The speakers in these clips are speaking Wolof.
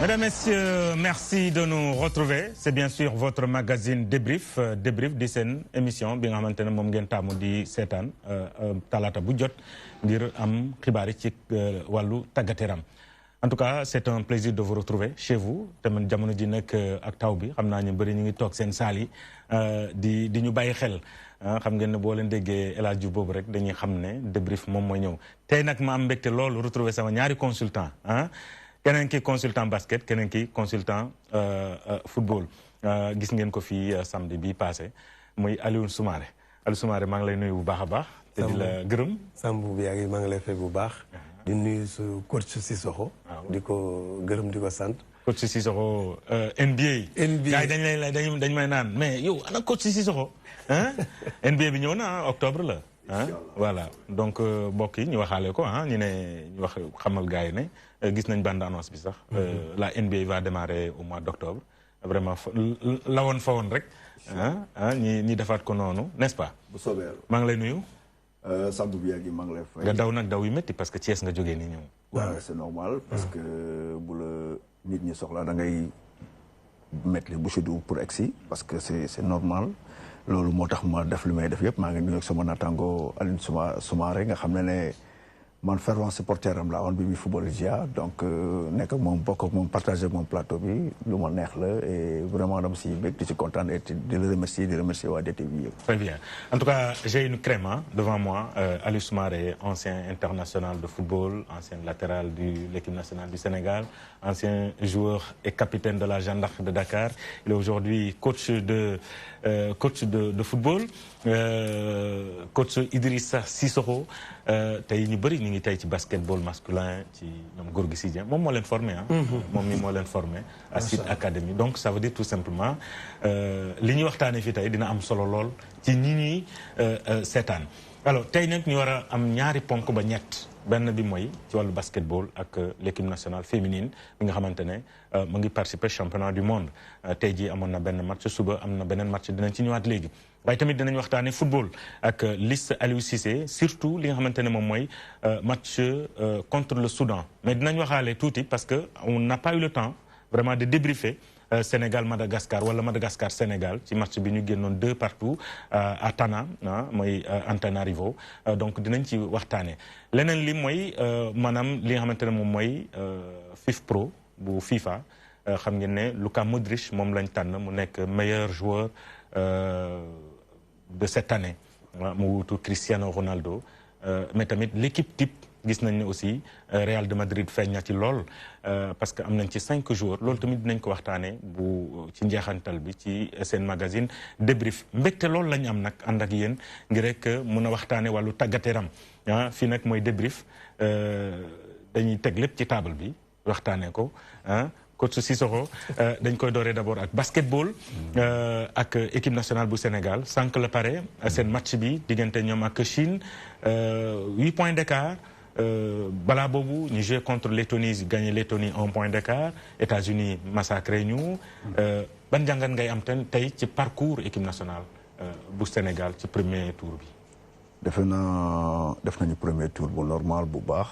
Mesdames, Messieurs, merci de nous retrouver. C'est bien sûr votre magazine Débrief. Débrief di seen émission bi nga xamante ne moom ngeen taamu di seetaan talaata bu jot ngir am xibaar yi ci wàllu tàggat yaram. En tout cas, c'est un plaisir de vous retrouver chez vous. te man jamono ji nag ak taw bi xam naa ñu bëri ñu ngi toog seen saal yi di ñu bàyyi xel. xam ngeen ne boo leen déggee El Hadj Diouf boobu rek dañuy xam ne Débrief moom mooy ñëw tey nag ma am mbégte loolu retrouver sama ñaari consultant keneen ki consultant basket keneen ki consultant football gis ngeen ko fii samedi bi passé muy Aliou Soumaré maa ngi lay nuyu bu baax a baax. te di la gërëm. Sambou bi yaa ngi maa ngi lay fay bu baax. di nuyu su coach Cissokho. di ko gërëm di ko sant. coach Cissokho NBA. gars yi dañ may naan mais yow ana coach Cissokho NBA bi ñëw na octobre la. voilà donc mbokk yi ñu waxaale ko ñu ne ñu wax xamal gars yi ne gis nañ bande annonce bi sax la NBA va démarrer au mois d'octobre vraiment la woon fa woon rek ñi defaat ko noonu n'est-ce pas. bu soobee maa ngi lay nuyu. Sambou bi maa ngi lay fay. nga daw nag daw yu métti parce que Thiès nga jógee nii ñëw. waaw c'est normal parce que bu la nit ñi soxla da ngay mettre les bouchées doubles pour egsi parce que c'est normal. loolu moo tax ma def li may def yëpp maa ngi nuyu ak sama naataango Aliou Soumaré nga xam ne man fervent supporter am laa woon bi muy football GIA donc nekk ak moom bokk ak moom partagé ak moom plateau bi lu ma neex la et vraiment dama si bëgg di si kontaan et di le remercier waa DTV yëpp. Très bien. En tout cas, j'ai une crème devant moi. Aliou Soumaré, ancien international de football, ancien latéral de l'équipe nationale du Sénégal, ancien joueur et capitaine de la Jeanne d'Arc de Dakar. Il est aujourd'hui coach de football. Coach Idrissa Cissokho. tey ñu bëri ñu ngi tey ci basketball masculin ci ñoom Gorgui Sy Dieng moom moo leen formé moom mi moo leen formé à Site Academy donc ça veut dire tout simplement li ñuy waxtaanee fii tey dina am solo lool ci ñi ñuy seetaan alors tey nag ñu war a am ñaari ponk ba ñett benn bi mooy ci wàllu basketball ak l'équipe nationale féminine bi nga xamante ne mu ngi participer championnat du monde tey jii amoon na benn match suba am na beneen match dinañ ci ñëwaat léegi waaye tamit dinañ waxtaanee football ak liste Aliou Cissé surtout li nga xamante ne moom mooy match contre le Soudan mais dinañ waxaale tuuti parce que on n'a pas eu le temps vraiment de débriefer Sénégal Madagascar wala Madagascar Sénégal ci match bi ñu génnoon 2-2 à Tana mooy Antananarivo donc dinañ ci waxtaanee leneen li mooy maanaam li nga xamante ne moom mooy FIFPro bu FIFA xam ngeen ne Luka Modric moom lañ tànn mu nekk meilleur joueur de cette année mu wutu Cristiano Ronaldo mais tamit l'équipe type gis nañ ne aussi Real de Madrid feeñ na ci lool parce que am nañ ci 5 joueurs loolu tamit dinañ ko waxtaanee bu ci njeexantal bi ci seen magazine Débrief mbégte loolu lañ am nag ànd ak yéen ngir rek mun a waxtaanee wàllu tàggat yaram fii nag mooy Débrief dañuy teg lépp ci table bi waxtaanee ko coach Cissokho dañ koy dooree d'abord ak basketball ak équipe nationale bu Sénégal sànq la pare seen match bi diggante ñoom ak Chine 8 points d'écart balaa boobu ñu joué contre Lettonie gagné Lettonie 1 point d'écart États-Unis massacré ñu ban jàngat ngay am tey ci parcours équipe nationale bu Sénégal ci premier tour bi. def nañu premier tour bu normal bu baax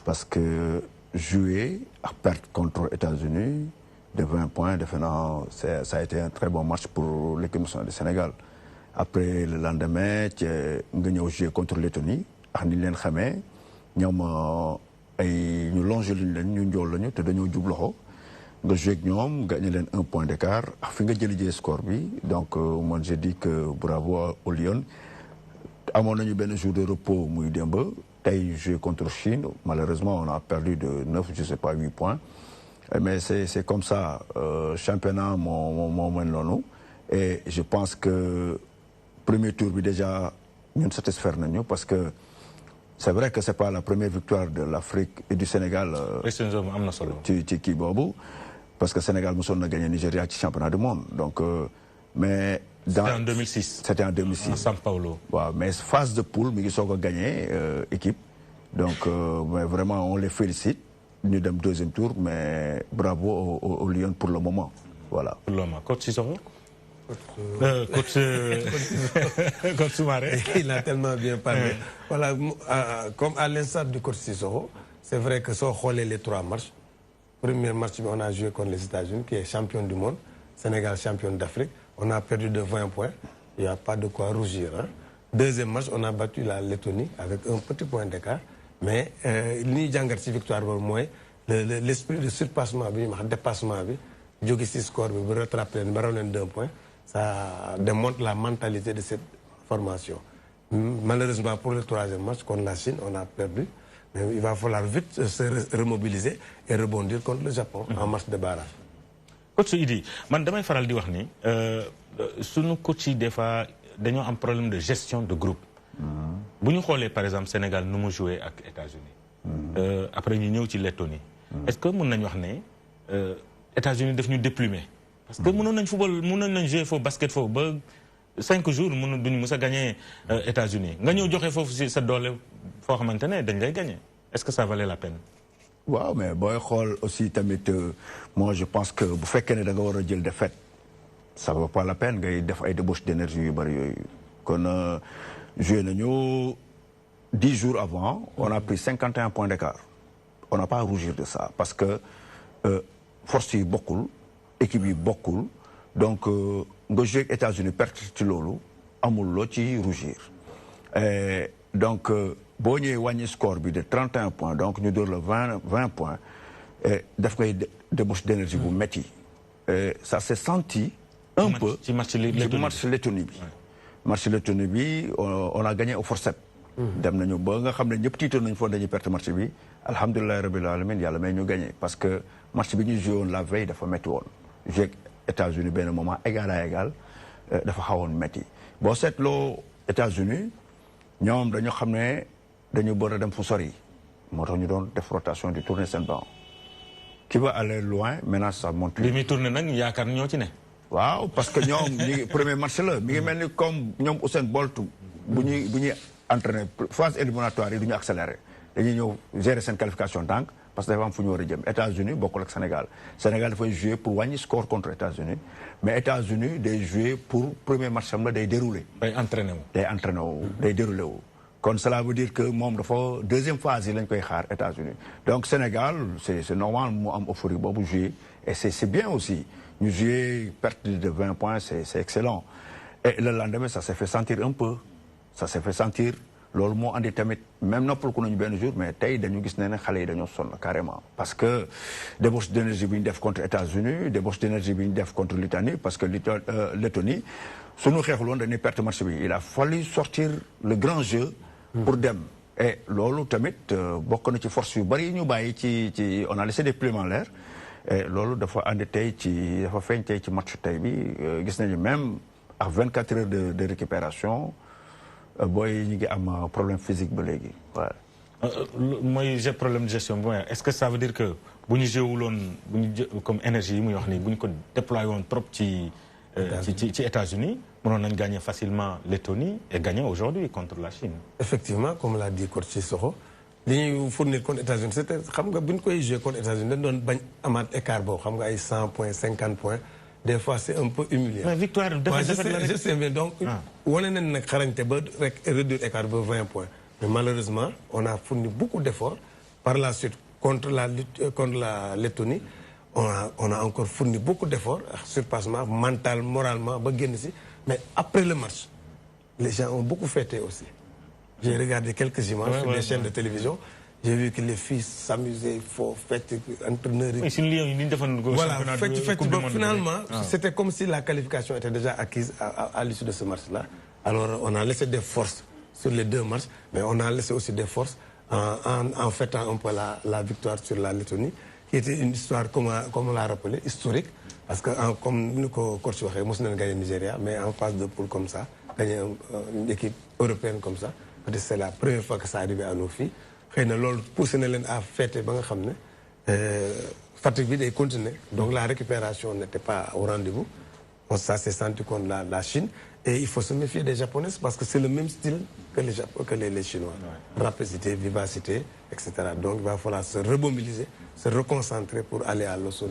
parce que jouer ak perte contre États-Unis de 20 points defe naa ça a été un très bon match pour l'équipe nationale du Sénégal après le lendemain ci nga ñëw jouer contre Lettonie ak ni leen xamee ñoom ay ñu longe luñ leen ñu njool lañu te dañoo jub loxo nga joué ak ñoom gagné leen 1 point d'écart ak fi nga jëlijee score bi donc moi je dis que bravo aux Lions amoon nañu benn jour de repos muy démb tey joué contre Chine malheureusement on a perdu de 9 je sais pas 8 points mais c'est comme ça championnat moo mel noonu et je pense que premier tour bi déjà ñun satisfaire nañu parce que c'est vrai que c'est pas la première victoire de l'Afrique et du Sénégal ci kii boobu parce que Sénégal mosoon na gagné Nigeria ci championnat du monde donc mais c'était en 2006 c'était en 2006 à São Paulo waaw mais phase de poule mi ngi soog a gagné équipe donc mais vraiment on les félicite ñu dem deuxième tour mais bravo au Lions pour le moment voilà. Pour le moment coach Cissokho. Coach Soumaré. Il a tellement bien parlé. Voilà, comme à l'instar du coach Cissokho, c'est vrai que soo xoolee les 3 matchs Premier match, on a joué contre les États-Unis, qui est champion du monde. Sénégal, champion d'Afrique. On a perdu de 20 points. Il n'y a pas de quoi rougir. Hein. Deuxième match, on a battu la Lettonie avec un petit point d'écart. Mais li jàngat ci victoire boobu mooy l'esprit de surpassement bi dépassement bi jóge ci score bi ba rattraper leen ba raw leen 2 points. Ça démontre la mentalité de cette formation. Malheureusement, pour le troisième match contre la Chine, on a perdu. Mais il va falloir vite se remobiliser et rebondir contre le Japon en match de barrage. Coach Idi, man damay faral di wax ni sunu coach yi des fois dañoo am problème de gestion de groupe. Bu ñu xoolee par exemple Sénégal nu mu joué ak États-Unis. Après ñu ñëw ci Lettonie. Est-ce que mën nañu wax ne États-Unis daf ñu déplumer? Parce que mënoon nañ football mënoon nañ jouer foofu basket foofu ba 5 jours mënu duñu mës a gagné États-Unis nga ñëw joxe foofu si sa doole foo xamante ne dañ lay gagné. Est-ce que ça valait la peine? waaw mais booy xool aussi tamit moi je pense que bu fekkee ne da nga war a jël défaite ça vaut pas la peine ngay def ay débauche d'énergie yu bëri yooyu. kon joué nañu 10 jours avant on a pris 51 points d'écart. On n'a pas à rougir de ça parce que force yi bokkul équipe yi bokkul donc nga joué ak États-Unis perte ci loolu amul loo ci rougir. Donc boo ñëwee wàññi score bi de 31 points donc ñu door la 20 points daf ngay débauche d'énergie bu métti. Ça s'est senti un peu ci match Lettonie bi. Match Lettonie bi on a gagné au forceps. dem nañu ba nga xam ne ñëpp tiitoon nañu foog dañuy perte match bi alhamdulilah rabbil alamin yàlla may ñu gagné parce que match bi ñu joué woon la veille dafa métti woon. joué États-Unis benn moment égal à égal dafa xawoon métti boo seetloo États-Unis ñoom dañoo xam ne dañu bëgg a dem fu sori moo tax ñu doon def rotation di tourner seen banc qui va aller loin maintenant ça monte. li muy tourner nag yaakaar ñoo ci ne. waaw parce que ñoom ñi premier match la mi ngi mel ni comme ñoom Usain Bolt bu ñuy entraîné phase éliminatoire yi du ñu accéléré dañuy ñëw gérer seen qualification ndànk parce que dafa am fu ñu war a jëm États-Unis bokkul ak Sénégal Sénégal dafay jouer pour wàññi score contre États-Unis mais États-Unis day jouer pour premier match am la day dérouler. day entraîné wu. day entraîné wu day déroulé wu. kon cela veut dire que moom dafa deuxième phase yi lañ koy xaar États-Unis donc Sénégal c'est normal mu am euphorie boobu jouer et c'est bien aussi ñu jouer perte de 20 points c'est excellent et le lendemain ça s'est fait sentir un peu. Ça s'est fait sentir loolu moo andi tamit même noppal ko nañu benn jour mais tey dañu gis ne xale yi dañoo sonn carrément parce que débauche d'énergie bi ñu def contre États-Unis débauche d'énergie bi ñu def contre Lettonie parce que Lettonie suñu xeexul woon dañuy perte match bi il a fallu sortir le grand jeu pour dem et loolu tamit bokk na ci force yu bari ñu bàyyi ci on a laissé des plumes en l'air et loolu dafa andi tey dafa feeñ tey ci match tey bi gis nañu même ak 24 heures de récupération booy ñu ngi am problème physique ba léegi voilà. mooy j'ai problème de gestion bu est-ce que ça veut dire que bu ñu jéewuloon bu ñu comme énergie yi muy wax nii bu ñu ko déployé woon trop ci États-Unis mënoon nañ gagner facilement Lettonie et gagner aujourd'hui contre la Chine. Effectivement comme l'a dit coach Sissoko li ñuy fournir contre États-Unis c'était xam nga bu ñu koy jouer contre États-Unis dañ doon bañ amaat écart boobu xam nga ay 100 points 50 points. Des fois c'est un peu humiliant. Mais victoire je sais bien donc wane nañ nag xarañte ba rek réduire écart ba 20 points mais malheureusement on a fourni beaucoup d'efforts par la suite contre la Lettonie on a encore fourni beaucoup d'efforts surpassement mental moralement ba génn si mais après le match les gens ont beaucoup fêté aussi j'ai regardé quelques images sur des chaînes de télévision. J'ai vu que les filles s'amusaient, fêtes, entraîneurs. Oui, c'est une ligne voilà, finalement, c'était comme si la qualification était déjà acquise à l'issue de ce match-là. Alors, on a laissé des forces sur les 2 matchs, mais on a laissé aussi des forces en fêtant un peu la victoire sur la Lettonie, qui était une histoire, comme on l'a rappelé, historique. Parce que, comme nous, coach Wahé, nous avons gagné le Nigeria, mais en phase de poule comme ça, gagner une équipe européenne comme ça, c'est la première fois que ça arrivait à nos filles. xëy na loolu poussé na leen à fêter ba nga xam ne fatigue bi day continuer donc la récupération n'était pas au rendez-vous ça s'est senti contre la Chine et il faut se méfier des Japonaises parce que c'est le même style que les Chinois. Rapidité, vivacité, etc. Donc il va falloir se remobiliser, se reconcentrer pour aller à l'assaut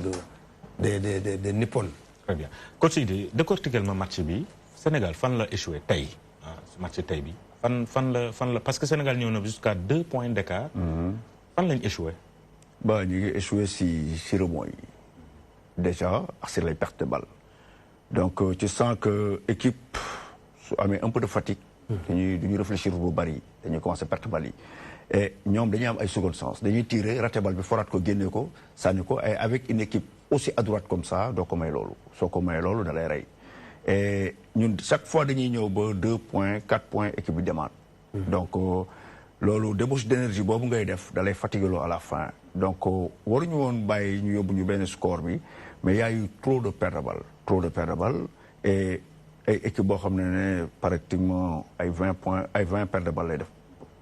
des Nippon. Très bien. Coach Idi décortiquer ma match bi Sénégal fan la échoué tey ce match tey bi fan la parce que Sénégal ñëw na jusqu'à 2 points d'écart. Fan lañ échoué. Bah, nous avons échoué sur le mois. Déjà, c'est les pertes de balles. Donc, tu sens que l'équipe a un peu de fatigue. Nous réfléchir au bari. Nous commencé à perdre balles. Et nous avons un second sens. Nous avons tiré, raté balle, il faut que nous gagnions, et avec une équipe aussi à droite comme ça, donc comme lolo. So comme lolo dans les rails. Et nous, chaque fois, nous avons 2 points, 4 points, équipe demande. Donc, lolo, débauche d'énergie, bon, vous avez dans les fatigues à la fin. Donc, waruñu won bay ñu yobbu ñu ben score bi, mais il y a eu trop de pertes de balles, et équipe bo xamné pratiquement ay 20 points, ay 20 pertes de balles lay def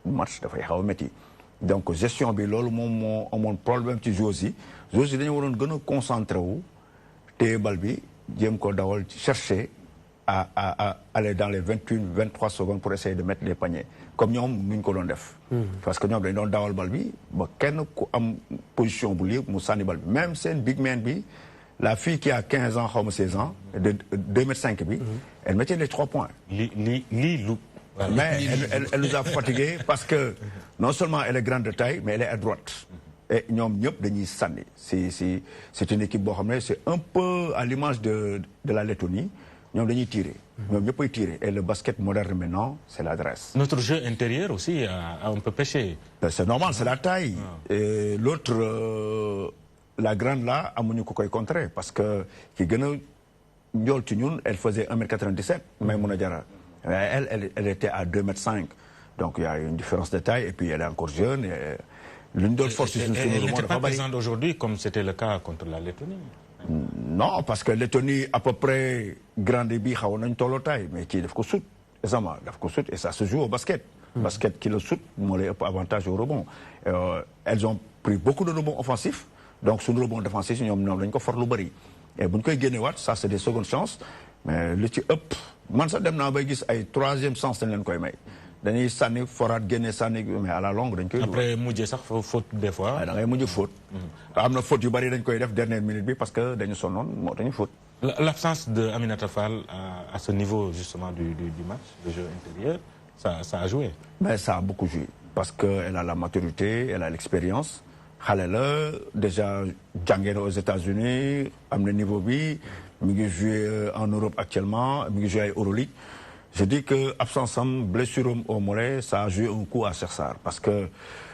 match da fay xaw metti. Donc gestion bi lolu mom mo amone problème ci joueurs yi dañu waron gëna concentré wu té bal bi jëm ko dawal chercher à aller dans les 21-23 secondes pour essayer de mettre les paniers. Comme nous, nous avons fait. Parce que nous avons dawal bal bi, quelqu'un qui a une position pour libre, nous bal. Même c'est une big man bi, la fille qui a 15 ans, 16 ans, de 2,5 m, elle mettait les 3 points. Mais elle nous a fatigués parce que non seulement elle est grande de taille, mais elle est à droite. Et nous avons c'est une équipe, c'est un peu à l'image de la Lettonie. Nous avons tiré. Nous avons tiré. Et le basket moderne maintenant, c'est l'adresse. Notre jeu intérieur aussi a un peu pêché. C'est normal, c'est la taille. Et l'autre, la grande là, a mon kokoy contré. Parce que, elle faisait 1,97 m. Elle était à 2,5 m. Donc il y a une différence de taille. Et puis elle est encore jeune. L'une d'autres forces elle n'était pas présente aujourd'hui comme c'était le cas contre la Lettonie. Non, parce que la Lettonie, à peu près, grande bi, on a une taille, mais qui est et ça se joue au basket. Basket qui le soute, moi, les avantages au rebond. Elles ont pris beaucoup de rebonds offensifs, donc sur le rebond défensif, nous avons fort le bari. Et bon, ça c'est des secondes chances, mais le up, man ça dem na bay gis ay troisième chance dañ leen koy may. Dañuy sanni forat génné sanni mais à la longue dañ koy après mujjé sax faute des fois da ngay mujj faute amna faute yu bari dañ koy def dernière minute bi parce que dañu sonnon mo dañu faute. L'absence de Aminata Fall à ce niveau justement du match, le jeu intérieur, ça a joué. Mais ça a beaucoup joué parce qu'elle a la maturité, elle a l'expérience. Elle a déjà jangé aux États-Unis, à le niveau bi, elle joue en Europe actuellement, elle joue à Euroleague. Je dis que absence blessure au mollet, ça a joué un coup à Sersar parce que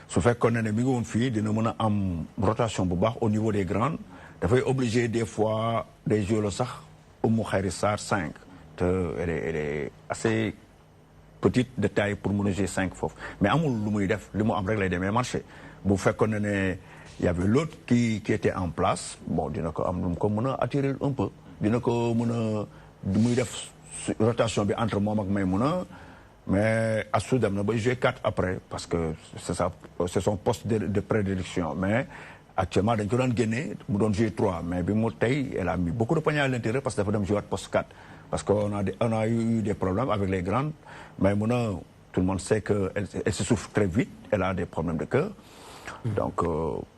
ce fait qu'on a une fille de nous en rotation au niveau des grandes, dafay obligé des fois de jouer le sac au Moukhayri Sar 5. Elle est assez petite de taille pour nous jouer 5 fois. Mais amul lu muy def li mu am rek lay démé marché. Bu fekkone né il y avait l'autre qui était en place, bon dina ko am lu ko mëna attirer un peu. Dina ko mëna muy def rotation bi entre mom ak Maïmouna, mais Assou dem na ba jouer 4 après parce que c'est son poste de prédilection. Mais actuellement dañ ko doon génné mu doon jouer 3 mais bi mu tay elle a mis beaucoup de paniers à l'intérieur parce que dafa dem jouer poste 4 parce qu'on a eu des problèmes avec les grandes. Maïmouna, tout le monde sait qu'elle se souffre très vite, elle a des problèmes de cœur. Donc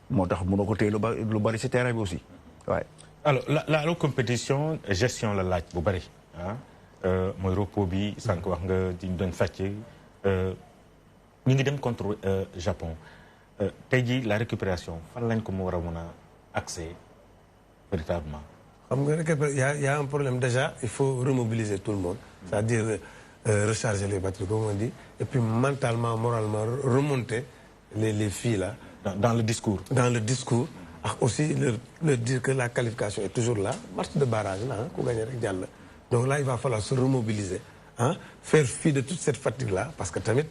mon côté le bari c'est terrain aussi. Ouais. Alors la compétition gestion la laaj bu bari ah mooy repos bi sànq wax nga di doon fàcce ñu ngi dem contre Japon tey jii la récupération fan lañ ko mu war a mën a accès véritablement. Il y a un problème déjà, il faut remobiliser tout le monde, c'est-à-dire recharger les batteries, comme on dit, et puis mentalement, moralement, remonter les filles là. Dans le discours. Dans le discours. Aussi leur dire que la qualification est toujours là. Match de barrage là, donc là, il va falloir se remobiliser, faire fi de toute cette fatigue-là, parce que tamit,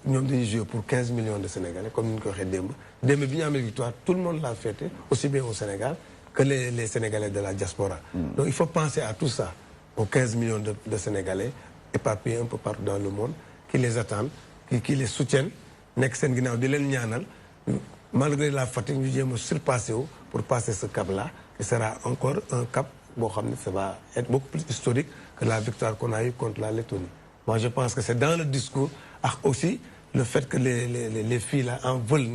nous avons joué pour 15 millions de Sénégalais, comme nous l'avons dit. Demain, bien avec victoire, tout le monde l'a fêté, aussi bien au Sénégal que les Sénégalais de la diaspora. Donc il faut penser à tout ça, aux 15 millions de Sénégalais éparpillés un peu partout dans le monde, qui les attendent, qui les soutiennent, malgré la fatigue, nous devons surpasser pour passer ce cap-là, qui sera encore un cap, ça va être beaucoup plus historique que la victoire qu'on a eue contre la Lettonie. Moi je pense que c'est dans le discours, aussi le fait que les filles là en veulent,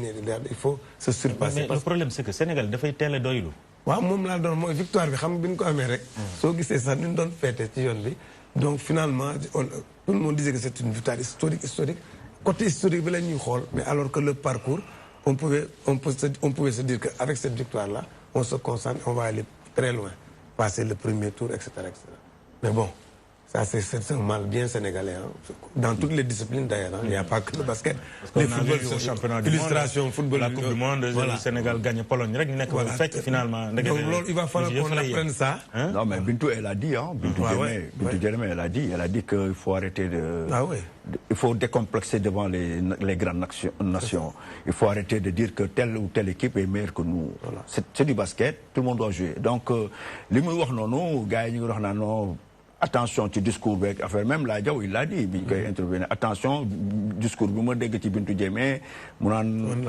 il faut se surpasser. Mais le problème c'est que le Sénégal doit faire tel doylu. waaw moom laa doon mooy victoire bi xam bi ñu ko amee rek. soo gisee sax ñu doon féete ci yoon bi. donc finalement tout le monde disait que c'est une victoire historique. Côté historique bi la ñuy xool mais alors que le parcours on pouvait se dire qu'avec cette victoire-là, on se concentre, on va aller très loin, passer le premier tour, etc. etc. Mais bon, ça c'est un mal bien sénégalais. Hein. Dans toutes les disciplines d'ailleurs, hein. Il n'y a pas que le basket. Les football, au championnat du monde, football, la Coupe du Monde, voilà. Le Sénégal gagne Pologne. Voilà. Finalement. Donc il va falloir qu'on apprenne ça. Hein? Non mais Bintou, elle a dit, hein, Bintou Djemé, elle a dit qu'il faut arrêter il faut décomplexer devant les grandes nations. Il faut arrêter de dire que telle ou telle équipe est meilleure que nous. Voilà. C'est du basket, tout le monde doit jouer. Donc, les mots non, gars, non. Attention, tu discours avec affaire même là, il l'a dit, intervenir. Attention, discours bi ma dégg ci Bintou Djemé mu naan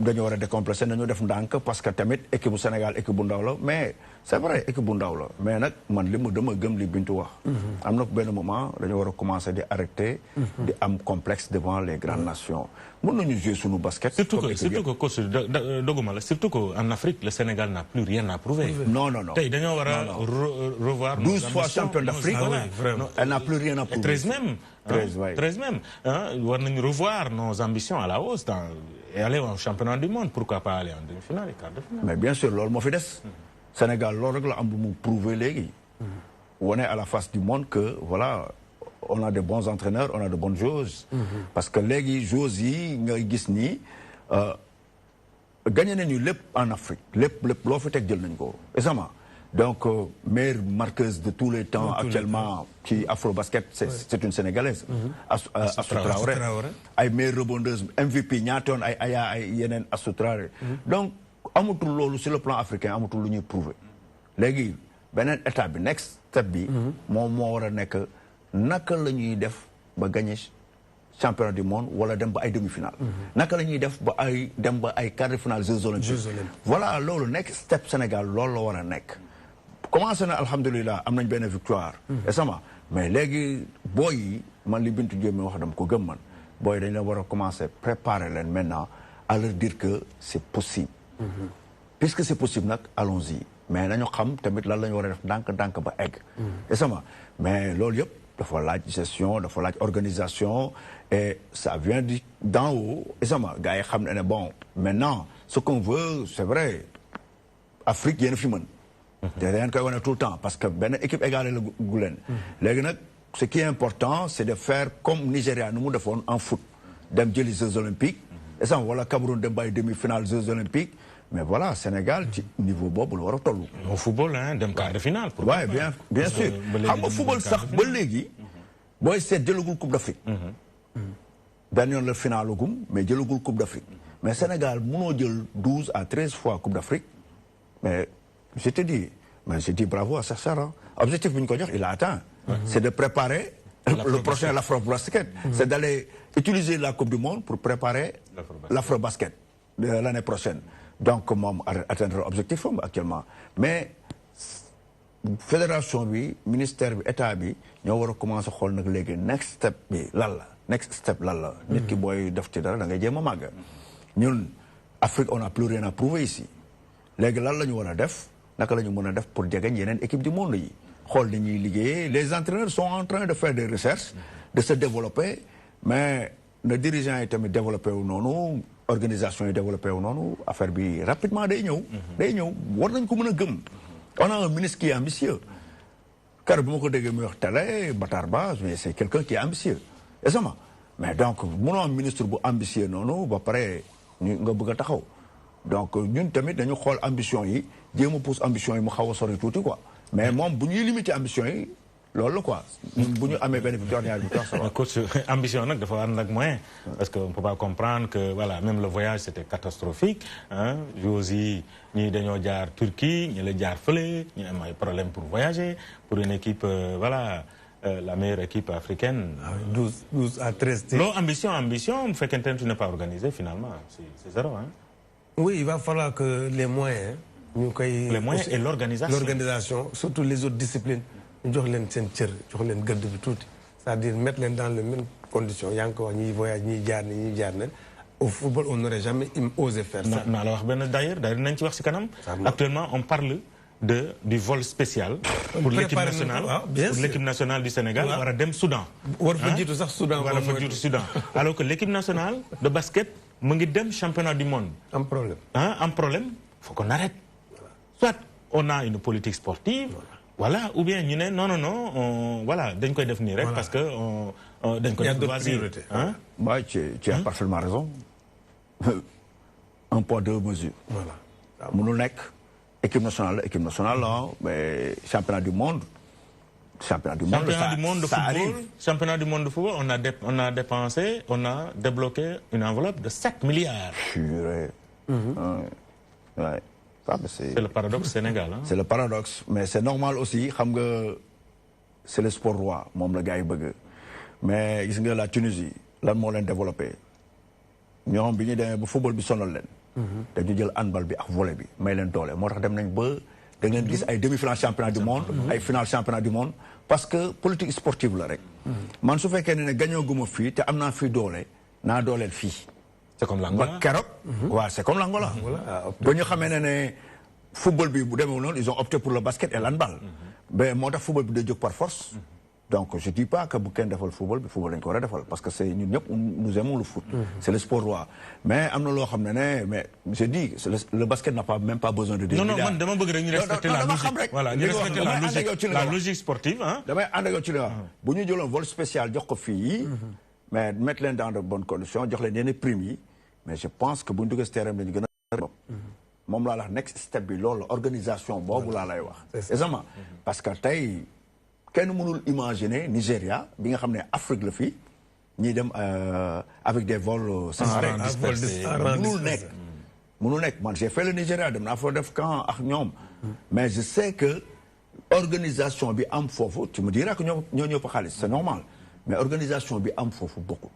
dañu war a décomplexer nañu def ndànk parce que tamit équipe bu Sénégal équipe bu ndaw la mais c'est vrai équipe bu ndaw la mais nag man li mu dama gëm li Bintou wax. am na benn moment dañu war a commencer di arrêter. di am complexe devant les grandes nations. mën nañu jouer sunu basket. surtout que coach doguma la surtout qu'en Afrique le Sénégal n'a plus rien à prouver. Non. tey dañoo war a revoir. 12 fois champion d'Afrique. Elle n'a plus rien à prouver. 13 même. 13 même. War nañu revoir nos ambitions à la hausse et aller au championnat du monde. Pourquoi pas aller en demi-finale et quart de finale. Mais bien sûr, loolu moo fi des. Sénégal loolu rek la am lu mu prouver léegi. On est à la face du monde que voilà. On a de bons entraîneurs, on a de bonnes joueuses. Parce que les joueuses yi nga gis ni gagné nañu lépp en Afrique lépp loo fi teg jël nañ ko récemment. Donc meilleure marqueuse de tous les temps actuellement qui Afrobasket c'est une Sénégalaise. Astou Traoré ay meilleure rebondeuse MVP ñaata yoon ay Aya ay yeneen Astou Traoré. Donc amatul loolu sur le plan africain amatul lu ñuy prouver. léegi beneen état bi next step bi. moom moo war a nekk. naka la ñuy def ba gagner championnat du monde wala dem ba ay demi-finale. naka la ñuy def ba dem ba ay quart de finale Jeux olympiques. Voilà loolu nekk step Sénégal loolu la war a nekk. commencé na alhamdulilah am nañ benn victoire. récemment mais léegi booy yi man li Bintou Djemé wax dama ko gëm man booy dañ la war a commencer préparer leen maintenant à leur dire que c'est possible. puisque c'est possible nag allons-y mais nañu xam tamit lan la ñu war a def ndànk ba egg. récemment mais loolu yëpp. dafa laaj gestion dafa laaj organisation et ça vient d'en haut et ça ma gars yi xam ne bon maintenant ce qu'on veut c'est vrai Afrique yéen a fi mën te dañ koy wane tout le temps parce que benn équipe égale la gu leen léegi nag ce qui est important c'est de faire comme Nigéria nu mu defoon en foot dem jëli Jeux olympiques et ça wala Cameroun dem bay demi-finale Jeux olympiques mais voilà Sénégal ci niveau boobu la war a toll. au football hein dem quart de finale. waaw bien sûr xam nga football sax ba léegi booy seet jëlagul coupe d'Afrique. benn yoon la finale gum mais jëlagul coupe d'Afrique mais Sénégal mënoo jël 12 à 13 fois coupe d'Afrique mais je dis bravo à Cheikh Sarr objectif bi ñu ko jox il a atteint. c'est de préparer le prochain l'Afrobasket. c'est d'aller utiliser la coupe du monde pour préparer l'Afrobasket de l'année prochaine. donc moom atteindre objectif am actuellement mais fédération bi ministère bi état bi ñoo war a commencer xool nag léegi next step bi lan la nit ki booy def ci dara da ngay jéem a màgg ñun Afrique on a plus rien à prouver ici léegi lan la ñu war a def naka la ñu mën a def pour jegeñ yeneen équipe du monde yi xool ni ñuy liggéeyee les entraîneurs sont en train de faire des recherches de se développer mais les dirigeants yi tamit développé wu noonu organisation yi développé wu noonu affaire bi rapidement day ñëw war nañ ko mën a gëm on a un ministre qui est ambitieux car bi ma ko déggee muy wax télé Matar Ba mais c'est quelqu'un qui est ambitieux exactement mais donc mënoo am ministre bu ambitieux noonu ba pare nga bëgg a taxaw donc ñun tamit dañu xool ambition yi jéem a pousse ambition yi mu xaw a sori tuuti quoi mais moom bu ñuy limiter ambition yi loolu la quoi bu ñu amee benn victoire ñaari victoire ça va. coach ambition nag dafa ànd ak moyen parce que on peut pas comprendre que voilà même le voyage c'était catastrophique hein joueurs yi ñii dañoo jaar Turquie ñi la jaar fële ñu am ay problème pour voyager pour une équipe voilà la meilleure équipe africaine. 12 à 13. loo ambition bu fekkente ne tu n'es pas organisé finalement c'est zéro hein. Oui, il va falloir que les moyens. Les moyens et l'organisation. L'organisation, surtout les autres disciplines, nous devons c'est-à-dire mettre les dans les mêmes conditions. Il y a encore ni voyage, ni jarne. Au football, on n'aurait jamais osé faire ça. D'ailleurs, actuellement, on parle du vol spécial pour l'équipe nationale du Sénégal, Soudan. Soudan. Alors que l'équipe nationale de basket mu ngi dem championnat du monde. Un problème. Hein, un problème, faut qu'on arrête. Soit on a une politique sportive, voilà, ou bien ñu ne non non non voilà dañ koy def nii rek parce que dañ ko def priorités. Hein? Bah, tu as parfaitement raison. Un poids, deux mesures. Voilà. Mënul nekk équipe nationale là, mais championnat du monde. Championnat du monde, ça arrive. Championnat du monde de football, on a dépensé, on a débloqué une enveloppe de 7 milliards. Purée. Ouais. C'est le paradoxe Sénégal. Hein? C'est le paradoxe, mais c'est normal aussi. C'est le sport roi, moom la gars yi bëgg. Mais gis nga la Tunisie lan moo leen développé ñoom bi ñu demee ba football bi sonal leen. dañu jël handball bi ak volley bi may leen doole moo tax dem nañ ba da ngeen gis ay demi-finale championnat du monde. ay finale championnat du monde. parce que politique sportive la rek. man su fekkee ne gañoo guma fii te am naa fii doole naa dooleel fii. C'est comme l'Angola. ba keroog. waaw c'est comme l'Angola. ba ñu xamee ne football bi bu demee noonu ils ont opté pour le basket et l'handball. mais moo tax football bi day jóg par force. donc je dis pas que bu kenn defal football bi football dañ ko war a defal parce que c'est ñun ñëpp nous aimons le foot. c'est le sport roi mais am na loo xam ne mais je dis le basket n'a pas même pas besoin de. non non man dama bëgg rek ñu respecter la logique. voilà ñu respecter la logique sportive ah. damay ànd ak yow ci li nga wax bu ñu jëloon vol spécial jox ko fii. mais mettre leen dans de bonnes conditions jox leen yenn primes yi mais je pense que bu ñu duggee si terrain bi dañu gën a bopp. moom laa la wax next step bi loolu organisation boobu laa lay wax. exactement parce que tey kenn mënul imaginer Nigéria bi nga xam ne Afrique la fii ñuy dem avec des vols dispersés. mënul nekk man j'ai fait le Nigéria dem naa fa def camp ak ñoom. mais je sais que organisation bi am foofu tu me diras que ñoo ñëpp xaalis c'est normal. mais organisation bi am foofu beaucoup.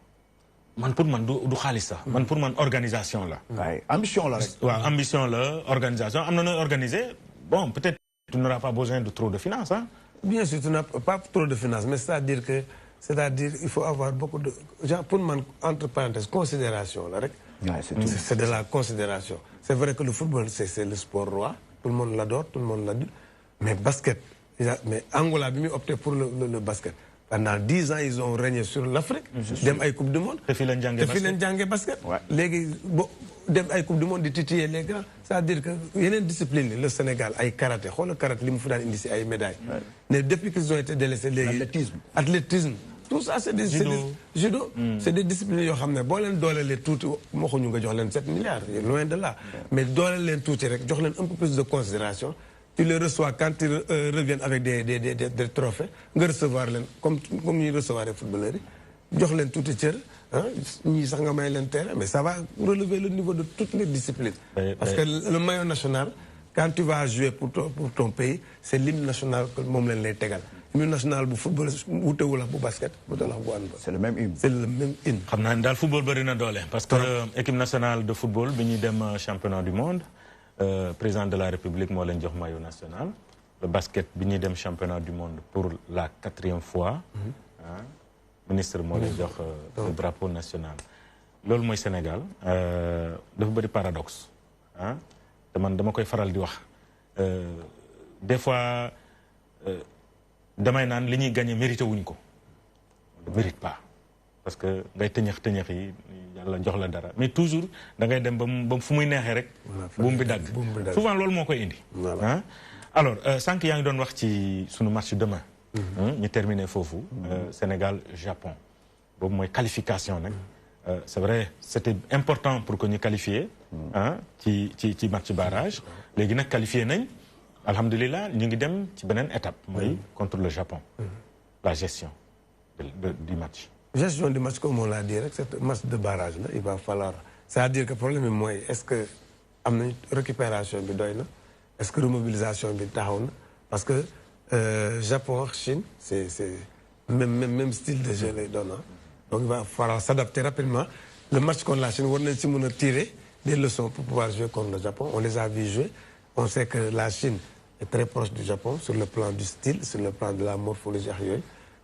man pour man du xaalis sax. man pour man organisation la. waaye ambition la rek. waaw ambition la organisation am na nooy organiser bon peut-être tu n'auras pas besoin de trop de finances hein. Bien sûr tu n'as pas trop de finances mais c'est-à-dire il faut avoir beaucoup de genre pour man entre parenthèses considération la rek. c'est de la considération. c'est vrai que le football c'est le sport roi tout le monde l'adore tout le monde l'adule mais basket mais Angola bi muy opté pour le basket. Pendant 10 ans, ils ont régné sur l'Afrique. Dem ay coupe du monde. Te fi leen jàngee basket. léegi dem ay coupe du monde di titiller les grands. c'est-à-dire que yeneen discipline le Sénégal ay karaté xoolal karaté li mu fi daan indi si ay médailles. mais depuis qu'ils ont été délaissés léegi. athlétisme. tout ça c'est des judo. c'est des disciplines yoo xam ne boo leen doolelee tuuti waxuñu nga jox leen 7 milliards loin de là. mais dooleel leen tuuti rek jox leen un peu plus de considération tu les reçois quand ils reviennent avec des trophées nga recevoir leen comme ñuy recevoir les footballeurs yi jox leen tuuti cër ñii sax nga may leen terrain mais ça va relever le niveau de toutes les disciplines. parce que le maillot national quand tu vas jouer pour ton pays c'est l'hymne national que moom leen lay tegal. l'hymne national bu football wutewul ak bu basket wutewul ak bu handball. c'est le même hymne. c'est le même hymne. xam naa ne daal football bëri na doole. parce que équipe nationale de football bi ñuy dem championnat du monde. Président de la République moo leen jox maillot national. le basket bi ñuy dem championnat du monde pour la 4e fois. ministre moo leen jox le drapeau national. loolu mooy Sénégal dafa bëri paradoxe te man dama koy faral di wax des fois damay naan li ñuy gagné mérité wuñ ko. ne mérite pas parce que ngay tëñëx yi yàlla jox la dara mais toujours da ngay dem ba fu muy neexee rek. buum bi dagg souvent loolu moo koy indi. alors sànq yaa ngi doon wax ci sunu match demain. ñu terminé foofu. Sénégal Japon boobu mooy qualification nag. c'est vrai c'était important pour que ñu qualifier. ci match barrage. léegi nag qualifié nañ. alhamdulilah ñu ngi dem ci beneen étape. mooy contre le Japon. la gestion du match. Gestion du match comme on l'a dit rek c'est match de barrage là il va falloir c'est-à-dire que problème bi mooy est-ce que am nañ récupération bi doy na est-ce que remobilisation bi taxaw na parce que Japon ak Chine c'est même style de jeu lay doon donc il va falloir s'adapter rapidement le match contre la Chine war nañ ci mën a tirer des leçons pour pouvoir jouer contre le Japon on les a vu jouer on sait que la Chine est très proche du Japon sur le plan du style sur le plan de la morphologie ak yooyu.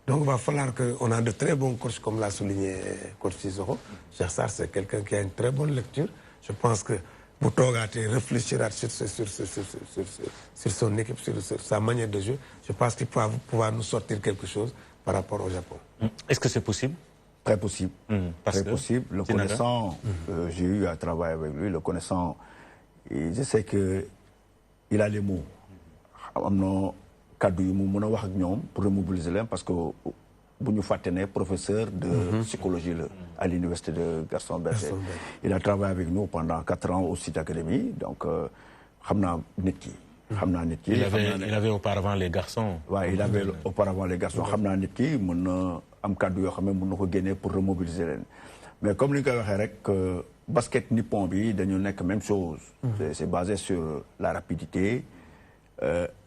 Donc, il va falloir qu'on a de très bons coachs, comme l'a souligné coach Sissoko. Cheikh Sarr, c'est quelqu'un qui a une très bonne lecture. Je pense que pour Togaté réfléchira sur son équipe, sur sa manière de jouer. Je pense qu'il va pouvoir nous sortir quelque chose par rapport au Japon. Est-ce que c'est possible? Très possible. Très possible. Le connaissant, j'ai eu à travailler avec lui, le connaissant, et je sais qu'il a les mots. Pour remobiliser l'un parce que nous sommes professeur de psychologie à l'université de Gaston Berger. Il a travaillé avec nous pendant 4 ans au site d'académie. Donc, il avait auparavant les garçons. Oui, il avait auparavant les garçons. Pour remobiliser l'un. Mais comme nous l'avons dit, le basket nippon, c'est la même chose. C'est basé sur la rapidité.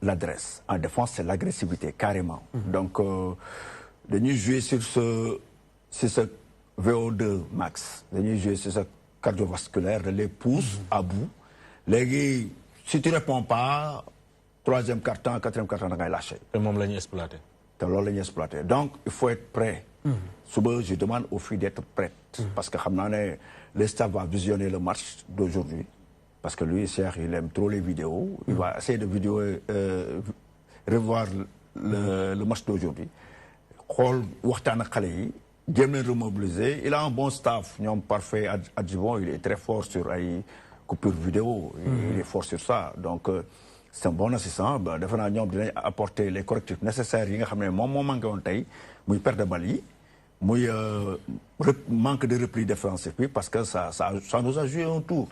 L'adresse. En défense, c'est l'agressivité, carrément. Donc, nous jouer sur ce VO2 max, nous jouer sur ce cardiovasculaire, les pousse à bout. Si tu ne réponds pas, 3e quart-temps, 4e quart-temps, tu vas lâcher. Et moi, je exploité. Donc, il faut être prêt. Souvent, je demande aux filles d'être prêtes. Parce que le staff va visionner le match d'aujourd'hui. Parce que lui, Cheikh, il aime trop les vidéos. Il va essayer de revoir le match d'aujourd'hui. Remobiliser. Il a un bon staff, parfait adjuvant. Il est très fort sur les coupures vidéo. Il est fort sur ça. Donc, c'est un bon assistant. Nous devons apporter les correctifs nécessaires. Nous perte de balle, manque de repli défensif. Parce que ça nous a joué un tour.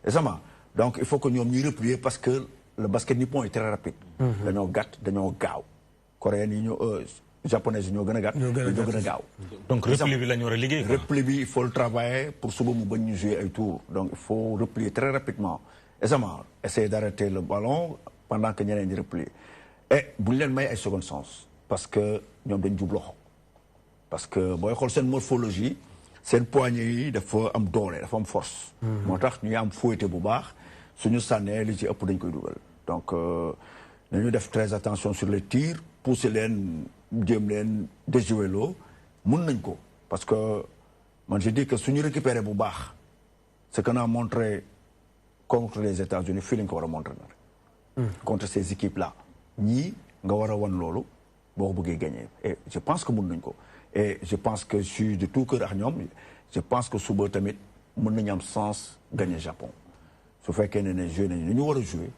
Et ça m'a. Donc, il faut que nous replions parce que le basket nippon est très rapide. Nous avons gao. Coréens, Japonais, nous avons gao. Donc, repli, il faut le travailler pour jouer un tour. Donc, il faut replier très rapidement. Et ça m'a. Essayer d'arrêter le ballon pendant que nous avons replié. Et vous l'avez mis à second sens. Parce que nous avons double. Parce que, c'est une morphologie. C'est une poignée, il faut am doole, il faut am force. Moo tax ñu am fouetté bu baax suñu sànnee li ci ëpp dañ koy dugal. Donc nañu def très attention sur les tirs, pousser leen jéem leen déjouer loo mun nañ ko parce que man je dis que suñu récupérer bu baax ce qu'on a montré contre les États-Unis fii lañ ko war a montrer contre ces équipes là ñii nga war a wan loolu boo ko bëggee gagner et je pense que mun nañ ko. Et je pense que je suis de tout cœur à Nyom. Je pense que Soubo Tamit, mon sens gagner le Japon. Ce fait que nous devons jouer,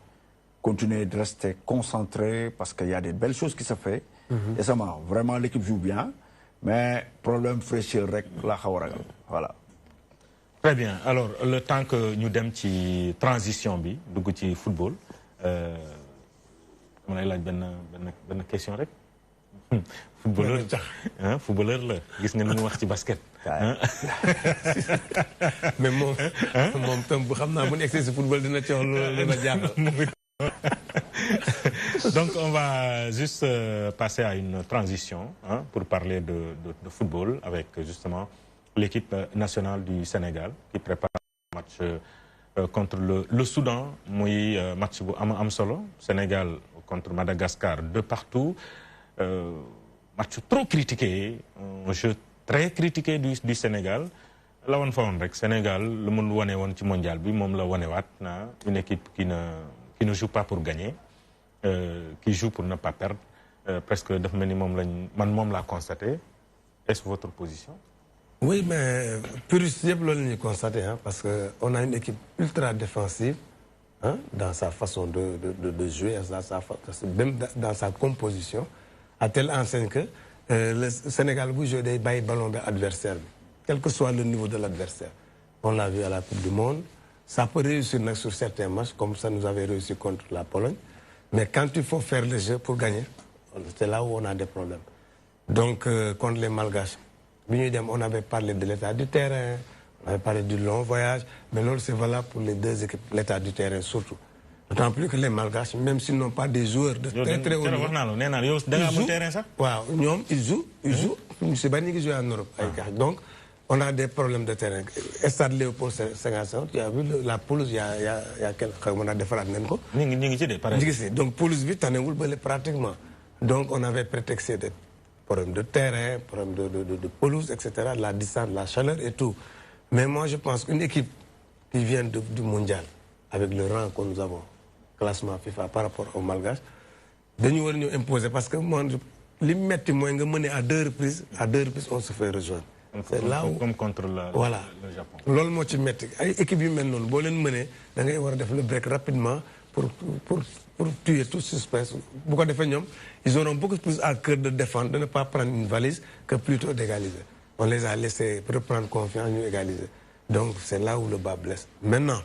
continuer de rester concentré parce qu'il y a des belles choses qui se font. Et ça m'a vraiment l'équipe joue bien, mais problème fraîcheur rek la khawaragal. Voilà. Très bien. Alors le temps que nous dem ci transition bi dugg ci football dama lay laaj benn question rek. Footballeur footballeur la gis nga ni mu wax ci basket. mais moom tam bu xam naa bu nekk si football dina ci wax lu la jaaxal. Donc on va juste passer à une transition pour parler de football avec justement l'équipe nationale du Sénégal qui prépare un match contre le Soudan muy match bu am solo Sénégal contre Madagascar de partout. Match trop critiqué, un jeu très critiqué du Sénégal. La woon fa woon rek Sénégal le mun wane woon ci mondial bi moom la wanewaat na une équipe qui ne joue pas pour gagner, qui joue pour ne pas perdre. Presque daf mel ni moom l'a constaté. Est-ce votre position? Oui, mais puriste yëpp loolu la ñuy constaté parce que on a une équipe ultra défensive dans sa façon de jouer, même dans sa composition. À telle enseigne que le Sénégal vous joue des ballons adversaires, quel que soit le niveau de l'adversaire. On l'a vu à la Coupe du Monde. Ça peut réussir sur certains matchs, comme ça nous avait réussi contre la Pologne. Mais quand il faut faire le jeu pour gagner, c'est là où on a des problèmes. Donc, contre les Malgaches, on avait parlé de l'état du terrain, on avait parlé du long voyage, mais là, c'est valable pour les deux équipes, l'état du terrain surtout. D'autant plus que les Malgaches, même s'ils n'ont pas des joueurs de très très haut niveau, ils jouent. C'est pas qui joue en Europe. Donc, on a des problèmes de terrain. Stade Léopold Ségasson, tu as vu la pelouse, il y a quelques on a des frappes. Donc, pelouse vite, on est pratiquement. Donc, on avait prétexté des problèmes de terrain, problèmes de pelouse, etc., la distance, la chaleur et tout. Mais moi, je pense qu'une équipe qui vient du mondial, avec le rang que nous avons, classement FIFA par rapport au Malgache, nous devons nous imposer parce que moi, les metti moins mener à deux reprises, on se fait rejoindre. C'est là où comme contre le Japon. Loolu moo ci metti ay équipe yu mel noonu boo leen mënee da ngay war a def le break rapidement pour tuer tout suspense. Bu ko defee ñoom ils auront beaucoup plus à cœur de défendre, de ne pas prendre une valise que plutôt d'égaliser. On les a laissés reprendre confiance, ñu égaliser. Donc c'est là où le bas blesse. Maintenant,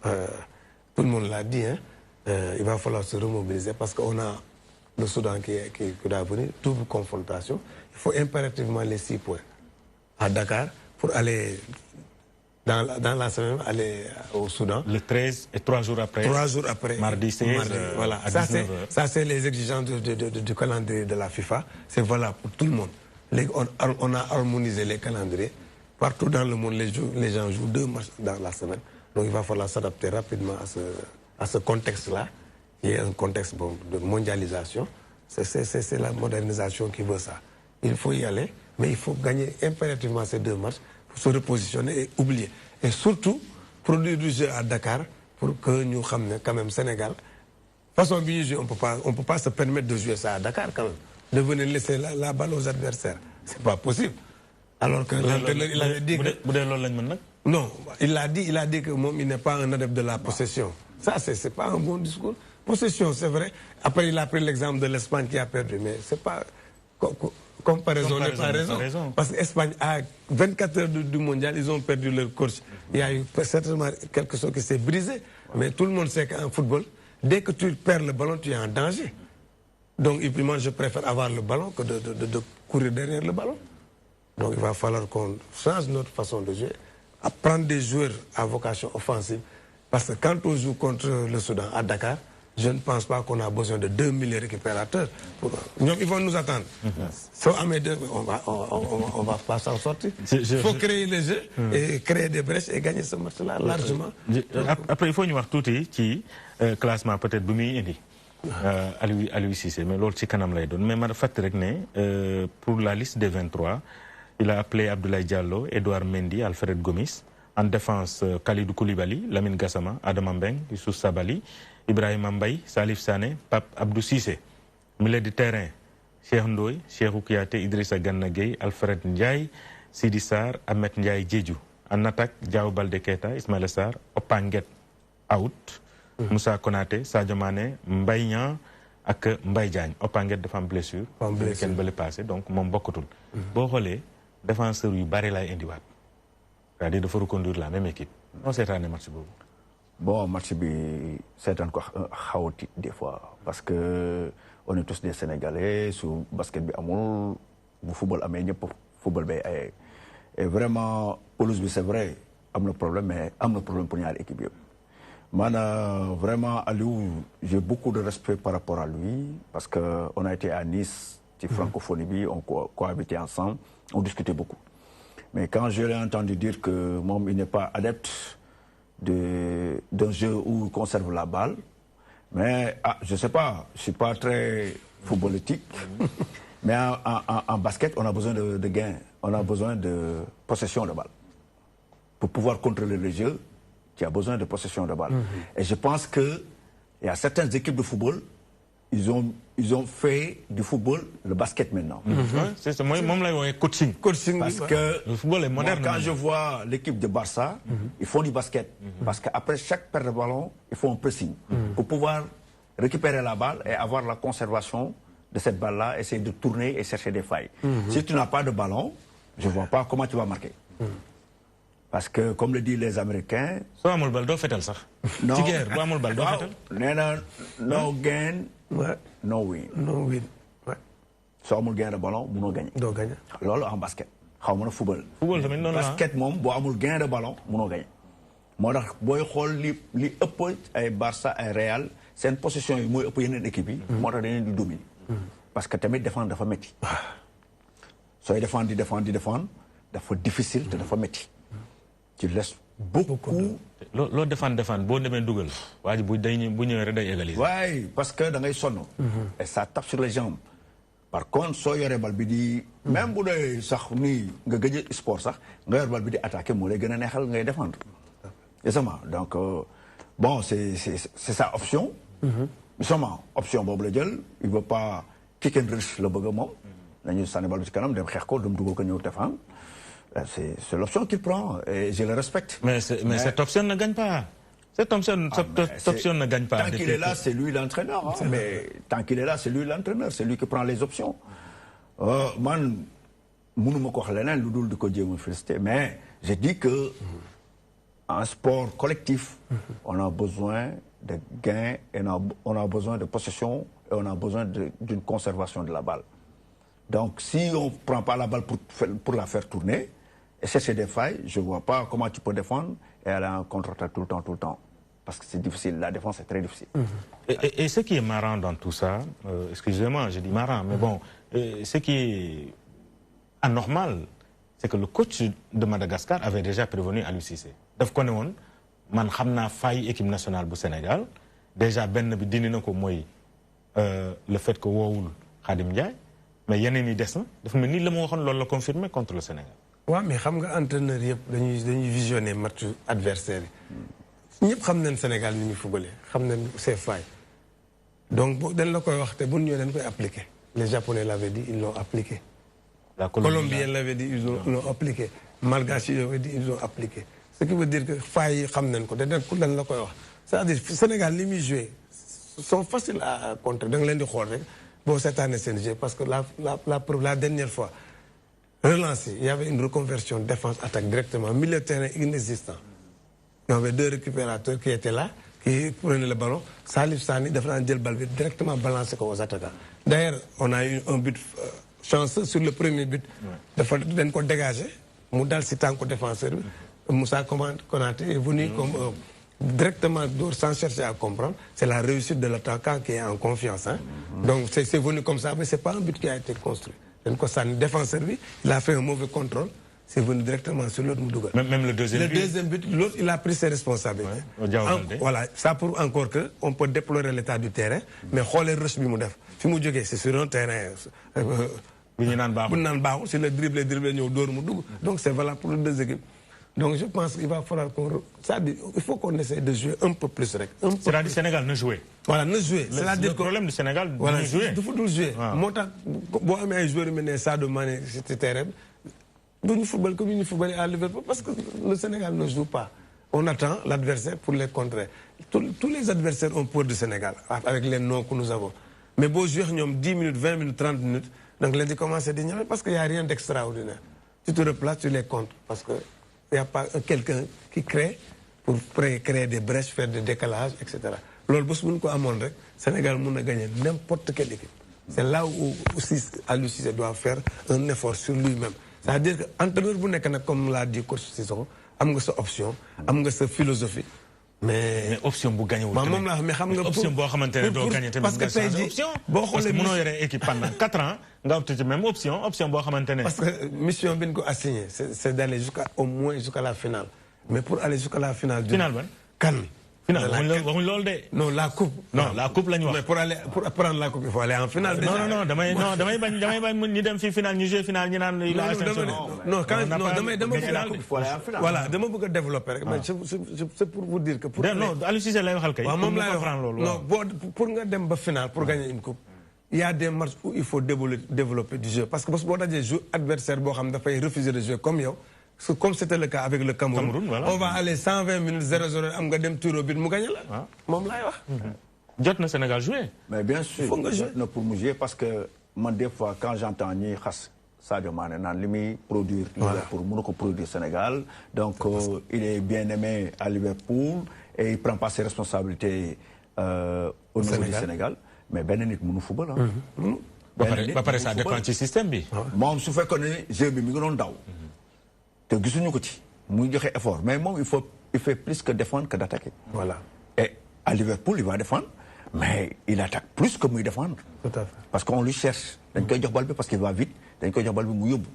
tout le monde l'a dit, hein, il va falloir se remobiliser parce qu'on a le Soudan qui doit venir, double confrontation. Il faut impérativement les 6 points à Dakar pour aller dans la semaine, aller au Soudan. Le 13 et 3 jours après. 3 jours après. Mardi 16, voilà. à 19h. Ça, c'est les exigences du calendrier de la FIFA. C'est valable pour tout le monde. On a harmonisé les calendriers. Partout dans le monde, les gens jouent 2 matchs dans la semaine. Donc il va falloir s'adapter rapidement à ce contexte-là, qui est un contexte de mondialisation. C'est la modernisation qui veut ça. Il faut y aller, mais il faut gagner impérativement ces 2 matchs pour se repositionner et oublier. Et surtout, produire du jeu à Dakar pour que nous sachions quand même Sénégal. De toute façon, on ne peut pas se permettre de jouer ça à Dakar quand même. De venir laisser la balle aux adversaires. Ce n'est pas possible. Alors que l'entraîneur, il avait dit que... Non, il a dit que il n'est pas un adepte de la possession. Ça, c'est pas un bon discours. Possession, c'est vrai. Après, il a pris l'exemple de l'Espagne qui a perdu. Mais c'est pas... Comparaison n'est pas raison. Parce que l'Espagne, à 24 heures du mondial, ils ont perdu leur coach. Il y a eu certainement quelque chose qui s'est brisé. Mais tout le monde sait qu'en football, dès que tu perds le ballon, tu es en danger. Donc, moi, je préfère avoir le ballon que de courir derrière le ballon. Donc, il va falloir qu'on change notre façon de jouer, à prendre des joueurs à vocation offensive. Parce que quand on joue contre le Soudan à Dakar, je ne pense pas qu'on a besoin de 2000 récupérateurs. Ils vont nous attendre. On va pas s'en sortir. Il faut créer les jeux et créer des brèches et gagner ce match-là largement. Après, il faut nous voir tout qui classement peut-être Boumi Indi. À lui Cissé, mais l'autre c'est Kanam lay donne. Mais ma fait pour la liste des 23, il a appelé Abdoulaye Diallo, Edouard Mendy, Alfred Gomis. En défense, Khalidou Koulibaly, Lamine Gassama, Adam Mbeng, Youssouf Sabali, Ibrahim Mbaye, Salif Sané, Pape Abdou Cissé. Milieu de terrain, Cheikh Ndoye, Cheikh Kouyaté, Idrissa Gana Gueye, Alfred Ndiaye, Sidi Sarr, Ahmed Ndiaye Djedjou. En attaque, Diao Baldé Keita, Ismaïla Sarr, Opanguet out, Moussa Konaté, Sadio Mané, Mbaye Niang ak Mbaye Diagne. Opanguet dafa am blessure. Week-end bële passé, donc moom bokkatul. Boo xoolee défenseur yu bari lay indiwaat. C'est-à-dire de reconduire la même équipe. On s'est rendu match boobu. Bon, match c'est encore chaotique des fois. Parce que on est tous des Sénégalais. Sur basket, le football, le football. Et vraiment, pour nous, c'est vrai, il y a un problème, mais il y a un problème pour l'équipe. Vraiment, j'ai beaucoup de respect par rapport à lui. Parce qu'on a été à Nice, en francophonie, on cohabitait ensemble, on discutait beaucoup. Mais quand je l'ai entendu dire que moi, il n'est pas adepte d'un jeu où il conserve la balle, mais je ne sais pas, je ne suis pas très footballistique, mais en basket, on a besoin de gains, on a besoin de possession de balle. Pour pouvoir contrôler le jeu, tu as besoin de possession de balle. Et je pense qu'il y a certaines équipes de football, ils ont fait du football le basket maintenant. C'est ça, moi, je coaching. Parce que le football est moderne. Moi, quand je vois l'équipe de Barça, ils font du basket. Parce qu'après chaque paire de ballon, ils font un pressing. Pour pouvoir récupérer la balle et avoir la conservation de cette balle-là, essayer de tourner et chercher des failles. Si tu n'as pas de ballon, je ne vois pas comment tu vas marquer. Parce que, comme le disent les Américains... Soit amul bal, do fetal sax. Non. Ci guerre, bo amul bal, do fetal. No gain, no win. No win. Soit amul gain de ballon, muno gagner. Do gagner. Lolo en basket. Xawma football. Football tamit non la. Basket mom bo amul gain de ballon, muno gagner. Motax boy xol li ëpp ay Barça ay Real, sen possession yi moy ëpp yeneen équipe yi, motax dañu di dominer. Parce que tamit défendre dafa metti. Soy défendre, dafa difficile te dafa metti. Tu laisses beaucoup. L'autre défendre, bon demain dougal. Ouais, bu ñëwé day égaliser. Ouais, parce que da ngay sonn. Et ça tape sur les jambes. Par contre, soo yoree bal bi di même bu dee sax nii nga gëj sport sax nga yor bal bi di attaquer moo lay gën a neexal ngay défendre. Exactement. Donc bon, c'est sa option. Justement, option boobu la jël, il veut pas kick and rush le bëgg moom. nañu sànni bal bi ci kanam dem xeex ko dem dugal ko ñëw défendre. C'est l'option qu'il prend et je le respecte. Mais cette option ne gagne pas. Cette option ne gagne pas. Tant qu'il est là, c'est lui l'entraîneur. Hein, mais tant qu'il est là, c'est lui l'entraîneur. C'est lui qui prend les options. Man, mënuma ko wax leneen lu dul di ko jéem a féliciter, mais je dis que en sport collectif, on a besoin de gains, et on a besoin de possession et on a besoin d'une conservation de la balle. Donc, si on ne prend pas la balle pour la faire tourner, et chercher des failles, je ne vois pas comment tu peux défendre et aller en contre-attaque tout le temps. Parce que c'est difficile, la défense est très difficile. Et ce qui est marrant dans tout ça, excusez-moi, je dis marrant, mais bon, ce qui est anormal, c'est que le coach de Madagascar avait déjà prévenu Aliou Cissé. Daf ko ne woon man xam naa faille équipe nationale du Sénégal déjà benn bi dindi na ko mooy le fait que woowul Khadim Ndiaye mais yeneen yi des na dafa mel ni la ma waxoon loolu la confirmé contre le Sénégal. waaw mais xam nga entraîneur yëpp dañuy visionner match adversaire yi ñëpp xam nañ Sénégal ni ñu footballé xam nañ ses failles donc dañ la koy wax te bu ñu dañ koy appliquer. Les Japonais l'avaient dit, ils l'ont appliqué. La Colombiens l'avaient dit, ils l'ont appliqué. Malgaches l'avaient dit, ils l'ont appliqué. Ce qui veut dire que failles xam nañ ko dañ ko dañ la koy wax. C'est-à-dire Sénégal li muy joué sont faciles à contrer da nga leen di xool rek boo seetaanee seen jeu parce que la dernière fois relancé il y avait une reconversion défense-attaque directement milieu de terrain inexistant. Il y avait deux récupérateurs qui étaient là qui prenaient le ballon Salif Sani dafa daan jël bal bi directement balancé ko aux attaquants. D'ailleurs on a eu un but chanceux sur le premier but. dafa dañ ko dégagé mu dal si tànku défenseur bi Moussa Konaté est venu comme directement sans chercher à comprendre. C'est la réussite de l'attaquant qui est en confiance. Hein? Donc c'est venu comme ça, mais c'est pas un but qui a été construit. Le défenseur, il a fait un mauvais contrôle. C'est venu directement sur l'autre Moudouga. Même le deuxième but. Le deuxième but, l'autre, il a pris ses responsabilités. Ouais, voilà, ça pour encore que on peut déplorer l'état du terrain, mais les rush bimoudef. C'est sur un terrain. C'est le dribble, donc c'est valable pour les deux équipes. Donc je pense qu'il va falloir il faut qu'on essaie de jouer un peu plus. C'est-à-dire le Sénégal ne jouer. Voilà, ne jouer. Le problème du Sénégal, voilà, ne jouer. Il faut tout jouer. Moi, quand un joueur mené ça de Mané, c'était terrible. Nous football comme nous football à Liverpool parce que le Sénégal ne joue pas. On attend l'adversaire pour les contrer. Tous les adversaires ont peur du Sénégal avec les noms que nous avons. Mais beau jouer 10 minutes, 20 minutes, 30 minutes. Donc les commencent à dire parce qu'il n'y a rien d'extraordinaire. Tu te replaces, tu les comptes parce que il n'y a pas quelqu'un qui crée pour créer des brèches, faire des décalages, etc. Le Sénégal peut gagner n'importe quelle équipe. C'est là où aussi Aliou Cissé doit faire un effort sur lui-même. C'est-à-dire qu'entraîneur, comme l'a dit coach Cissokho, il a sa option, il a sa philosophie. Mais option pour gagner option pour gagner parce que option parce que mënoo yore équipe pendant 4 ans nga opté même option boo xamante ne parce que mission bi ñu ko assigné c'est d'aller au moins jusqu'à la finale mais pour aller jusqu'à la finale ban kan finale waxuñ loolu de non la coupe la coupe la ñu wax mais pour prendre la coupe il faut aller en finale non damay bañ ñu dem fi finale ñu jouer finale ñu naan la non damay voilà dama bëgg a développer rek mais c'est pour vous dire que pour non Aliou Cissé lay waxal kay moom lay wax non pour nga dem ba finale pour gagner une coupe il y a des matchs où il faut développer du jeu parce que boo dajee joueur adversaire boo xam dafay refuser de jouer comme c'était le cas avec le Cameroun, voilà. On va aller 120 minutes 0-0 am nga dem tiro bit mu gagné la mom lay wax jot na Sénégal jouer mais bien sûr jot na pour mu jouer parce que moi des fois quand j'entends ñi xass Sadio Mané nan limi produire pour mënu ko produire Sénégal donc il est bien aimé à Liverpool et il prend pas ses responsabilités au niveau du Sénégal mais ben nit mënu football ba pare ça dépend du système bi mom su fekkone jeu bi mi ngi don daw te gisuñu ko ci muy joxe effort mais moom il fait plus que défendre que d'attaquer. Voilà. Et à Liverpool il va défendre mais il attaque plus que muy défendre. Tout à fait. Parce qu'on lui cherche. dañ koy jox bal bi parce qu'il va vite dañ koy jox bal bi mu yóbbu.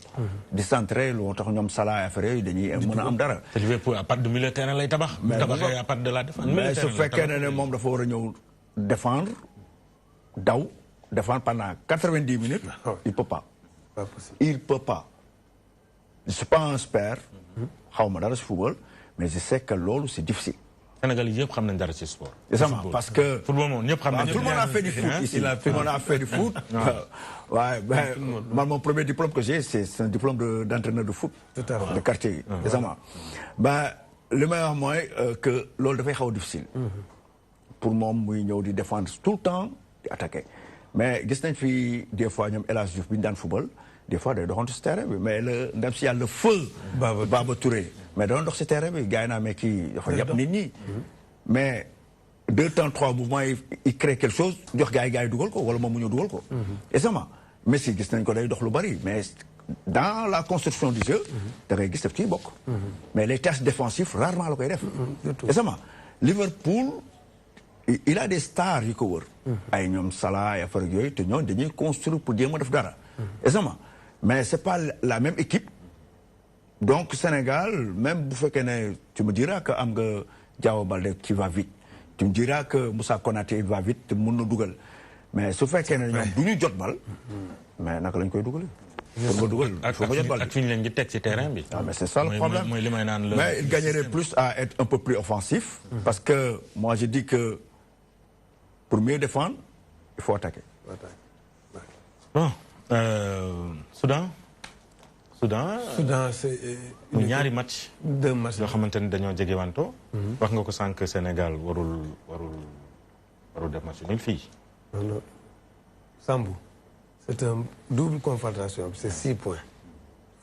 di centrer loo tax ñoom Salah affaire yooyu dañuy mën a am dara. te Liverpool à part de milieu terrain lay tabax. mais tabaxee à part de la défense. mais su fekkee ne moom dafa war a ñëw défendre daw défendre pendant 90 minutes. il peut pas. Il peut pas. Je ne suis pas un expert, je ne sais pas football, mais je sais que l'eau c'est difficile. Sénégal yëpp xam nañ dara ci sport. Exactement, parce que football moom ñëpp xam nañ. tout le monde a fait du foot ici. Tout le monde a fait du foot. Ouais, mon premier diplôme que j'ai, c'est un diplôme d'entraîneur de foot. Tout à fait. De quartier. Exactement. Le meilleur moyen que l'on devait être difficile. Pour moi, moi, de défendre tout le temps, d'attaquer. Mais gis nañ fi des fois ñoom El Hadj Diouf bi ñu daan football des fois day doxantu si terrain bi mais ndem si yàlla le feu. Baba Touré mais doon dox si terrain bi gars yi naa mais kii dafa yàpp nit ñi. mais 2 temps 3 mouvements il crée quelque chose jox gars yi dugal ko wala moom mu ñëw dugal ko. exactement Messi gis nañ ko day dox lu bari mais dans la construction du jeu. da ngay gis daf ciy bokk. mais les tâches défensives rarement la koy def. exactement Liverpool. Il a des stars yu ko wër. ay ñoom Salah ay affaire yooyu te ñoom dañuy construire pour jéem a def dara. exactement mais c'est pas la même équipe. donc Sénégal même bu fekkee ne tu me diras que am nga Diao Baldé qui va vite. tu me diras que Moussa Konaté va vite te mën na dugal mais su fekkee ne ñoom du ñu jot bal. mais naka lañ koy dugalee. pour nga dugal faut nga jot bal ak fi ñu leen di teg ci terrain bi. mais c'est ça le problème mooy li may naan la. mais il gagnerait plus à être un peu plus offensif. parce que moi je dis que. Pour mieux défendre, il faut attaquer. Bon, Soudan, c'est... ñaari match. 2 matchs. yoo xamante ni dañoo jege wanto. wax nga ko sànq Sénégal warul def match nul fii. Non. Sambou, c'est une double confrontation, c'est 6 points.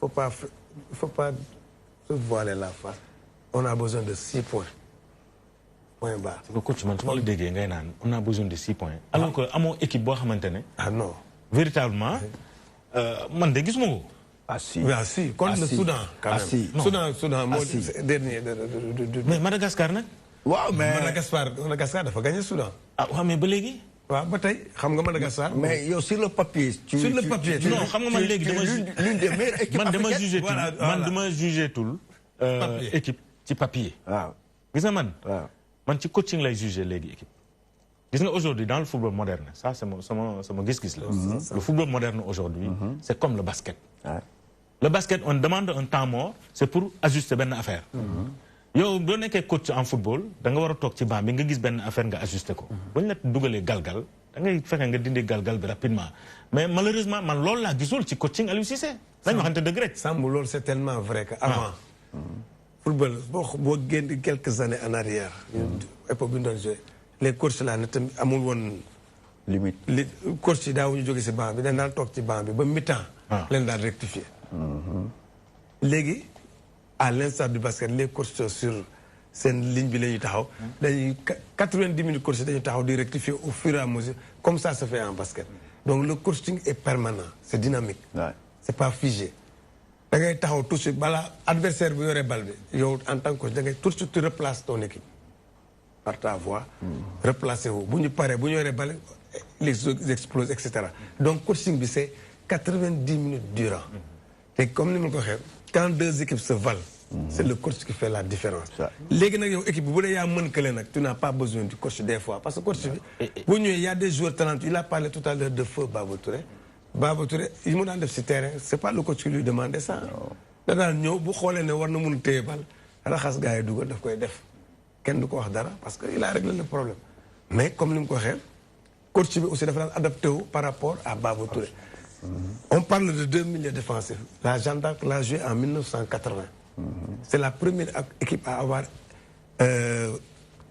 Il ne faut pas se voiler la face. On a besoin de 6 points. Point barre. C'est que coach man su ma la déggee ngay naan on a besoin de 6 points. alors que amoo équipe boo xamante ne. Ah non. véritablement man de gisuma ko. Ah si. Oui, ah si. Contre le Soudan, quand même. Si. Soudan, dernier. mais Madagascar nag. waaw mais Madagascar dafa gagné Soudan. ah waaw mais ba léegi. waaw ba tey xam nga Madagascar. mais yow sur le papier. Sur le papier. non xam nga man léegi l'une des meilleures équipes africaines. man dama jugé tul équipe ci papier. waaw gis nga man. waaw. man ci coaching lay jugé léegi équipe gis nga aujourd'hui dans le football moderne ça c'est sama gis-gis la le football moderne aujourd'hui c'est comme le basket le basket on demande un temps mort c'est pour ajuster benn affaire yow doo nekkee coach en football da nga war a toog ci banc bi nga gis benn affaire nga ajuster ko bañ la dugalee galgal da ngay fexe nga dindi galgal bi rapidement mais malheureusement man loolu laa gisul ci coaching Aliou Cissé dañ waxante dëgg rek Sambou loolu c'est tellement vrai que avant football boo génn quelques années en arrière. époque bi ñu doon joué les coachs là ne tamit amul woon. limite li coach yi daawuñu jóge si banc bi dañ daan toog ci banc bi ba mi-temps. leen daan rectifier. léegi à l'instar du basket les coachs sont sur seen ligne bi la ñuy taxaw. dañuy 90 minutes coach dañuy taxaw di rectifier au fur et à mesure comme ça se fait en basket. donc le coaching est permanent c'est dynamique. c'est pas figé. da ngay taxaw tout de suite balaa adversaire bu yoree bal bi yow en tant que coach da ngay tout de suite tu replaces ton équipe par ta voix. replacer wu bu ñu paree bu ñu yoree bal les explosent et cetera. donc coaching bi c'est 90 minutes durant. te comme ni ma ko waxee quand 2 équipes se valent. c'est le coach qui fait la différence. léegi nag yow équipe bi bu dee yaa mën kële nag tu n'as pas besoin du coach des fois parce que coach bi. bu ñëwee y a des joueurs talentueux il a parlé tout à l'heure de feu Baba Touré. Baba Touré yi mu daan def ci terrain c'est pas le coach qui lui demandait ça. da daan ñëw bu xoolee ne war na mun téye bal raxas gars yi dugal daf koy def kenn du ko wax dara parce que il a réglé le problème. mais comme ni mu ko waxee coach bi aussi dafa daan adapté wu par rapport à Baba Touré. on parle de 2 milieux défensifs. La Jeanne d'Arc l'a joué en 1980. C'est la première équipe à avoir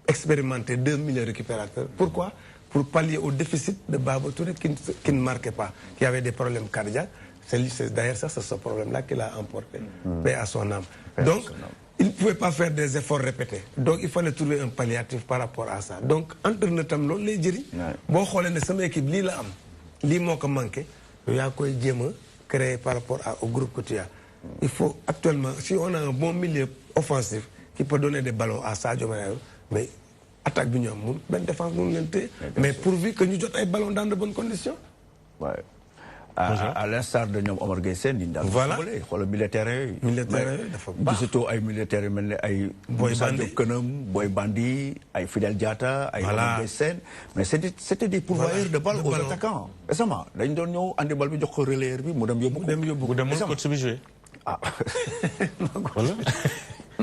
expérimenté 2 milieux récupérateurs. Pourquoi? Pour pallier au déficit de Baba Touré qui ne marquait pas, qui avait des problèmes cardiaques. C'est d'ailleurs ça, c'est ce problème-là qui l'a emporté, paix à son âme. Donc, il ne pouvait pas faire des efforts répétés. Donc, il fallait trouver un palliatif par rapport à ça. Donc, entre nous, les djiri, bon, on a équipe, li la am, li moko manqué, il y a quoi créer par rapport au groupe que tu as. Il faut actuellement, si on a un bon milieu offensif qui peut donner des ballons à Sadio Mané, mais attaque bi ñu am mun benn défense mun leen téye mais pourvu que ñu jot ay ballons dans de bonnes conditions. Ouais. À l'instar de ñoom Omar Gueye Sène ñu daal. voilà xoolal militaires yooyu. militaires yooyu dafa baax gisatoo ay militaires yu mel ne ay. Boy Bandi Kanam Boy Bandi ay Fidel Diatta. ay Omar Gueye Sène mais c'était des pourvoyeurs de balles aux attaquants. récemment dañ doon ñëw andi bal bi jox ko relayeur bi mu dem yóbbu ko. bu demoon coach bi joué. ah. voilà.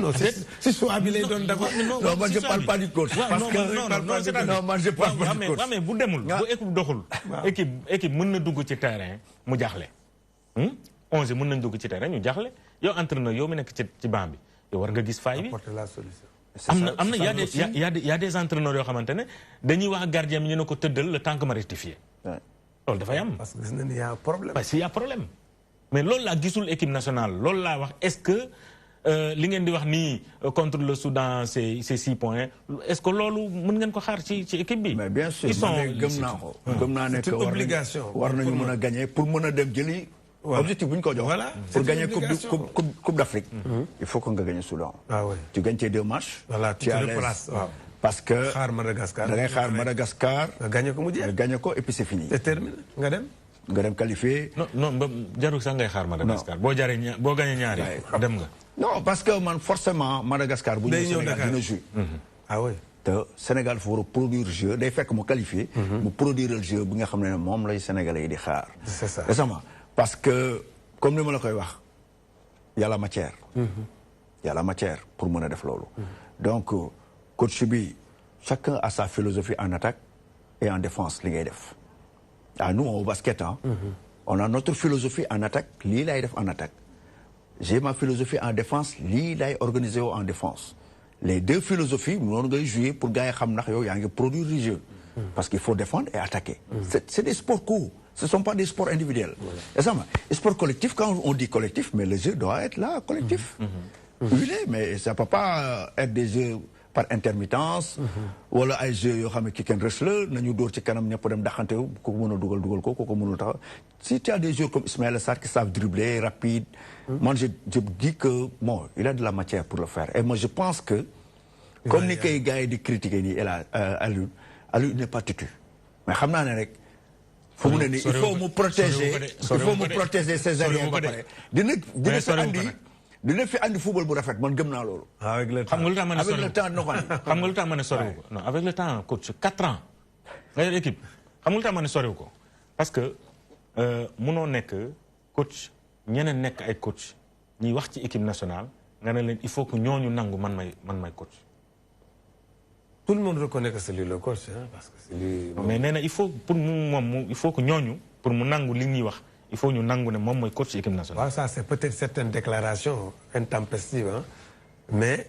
Non, si Souabi les donne d'abord. Non, moi je ne parle pas du coach. Non, moi je parle pas du coach. Mais bu demul, bu équipe doxul. Équipe mën na dugg ci terrain mu jaxlé. 11 mën nañ dugg ci terrain ñu jaxlé. Yow entraîneur yow mi nekk ci banc bi. Yow war nga gis faay bi. Apporter la solution. Il y a des entraîneurs yoo xamante ne dañuy wax gardien bi ñu ne ko tëddal le temps que ma rectifier. loolu dafay am. Parce que il y a un problème. Parce qu'il y a un problème. Mais loolu laa gisul équipe nationale loolu laa wax est-ce que li ngeen di wax nii contre le Soudan c'est 6 points est-ce que loolu mën ngeen ko xaar ci équipe bi. Mais bien sûr gëm naa ko. gëm naa ne que war nañu mën a gagner pour mën a dem jëli. Objectif bu ñu ko jox. Voilà, pour gagner coupe d'Afrique. Il faut que nga gagner Soudan. Ah ouais. Tu gagnes tes 2 matchs. Voilà, tu te replaces. Parce que xaar Madagascar. da ngay xaar Madagascar. nga gagné ko mu jeex. nga gagné ko et puis c'est fini. C'est terminé nga dem. nga dem qualifié. non jarul sax ngay xaar Madagascar. boo gagné ñaari dem nga. Non parce que man forcément Madagascar bu ñu Sénégal dina jouer. Ah oui. te Sénégal faut produire jeu day fekk mu qualifié. mu produire le jeu bi nga xam ne moom lay Sénégalais yi di xaar. C'est ça. récemment parce que comme ni ma la koy wax y a la matière. y a la matière pour mën a def loolu. Donc coach bi chacun a sa philosophie en attaque et en défense li ngay def. Ah nous au basket on a notre philosophie en attaque lii lay def en attaque. J'ai ma philosophie en défense lii lay organiser en défense. Les deux philosophies noonu ngay jouer pour gars yi xam ndax yow yaa ngi produire du jeu. Parce qu'il faut défendre et attaquer. C'est des sports courts. Ce ne sont pas des sports individuels. Et ça, sport collectif, quand on dit collectif, mais le jeu doit être là, collectif. Oui, mais ça ne peut pas être des jeux par intermittence. Wala ay jeux yoo xam ne ki kenn rës la nañu dóor ci kanam ñëpp dem daxante kooku mën a dugal ko kooku mënul taxaw. Si tu as des joueurs comme Ismaïla Sarr qui savent dribbler rapide, moi je dis que bon, il a de la matière pour le faire. Et moi je pense que comme ni koy gars yi di critiquer nii Aliou n'est pas têtu. Mais xam naa ne rek il faut me protéger ses arrières ba pare dina fi andi football bu rafet man gëm naa loolu. Avec le temps avec le temps no xam nga lu tax ma ne soriw ko non avec le temps coach 4 ans nga yor équipe xam nga lu tax ma ne soriw ko parce que mënoo nekk coach ñeneen nekk ay coach ñuy wax ci équipe nationale nga ne leen il faut que ñooñu nangu man may coach. Tout le monde reconnaît que c'est lui le coach parce que c'est lui. Mais nee na il faut pour moom il faut que ñooñu pour mu nangu li ñuy wax il faut ñu nangu ne moom mooy coach équipe nationale. Ça c'est peut-être certaines déclarations intempestives mais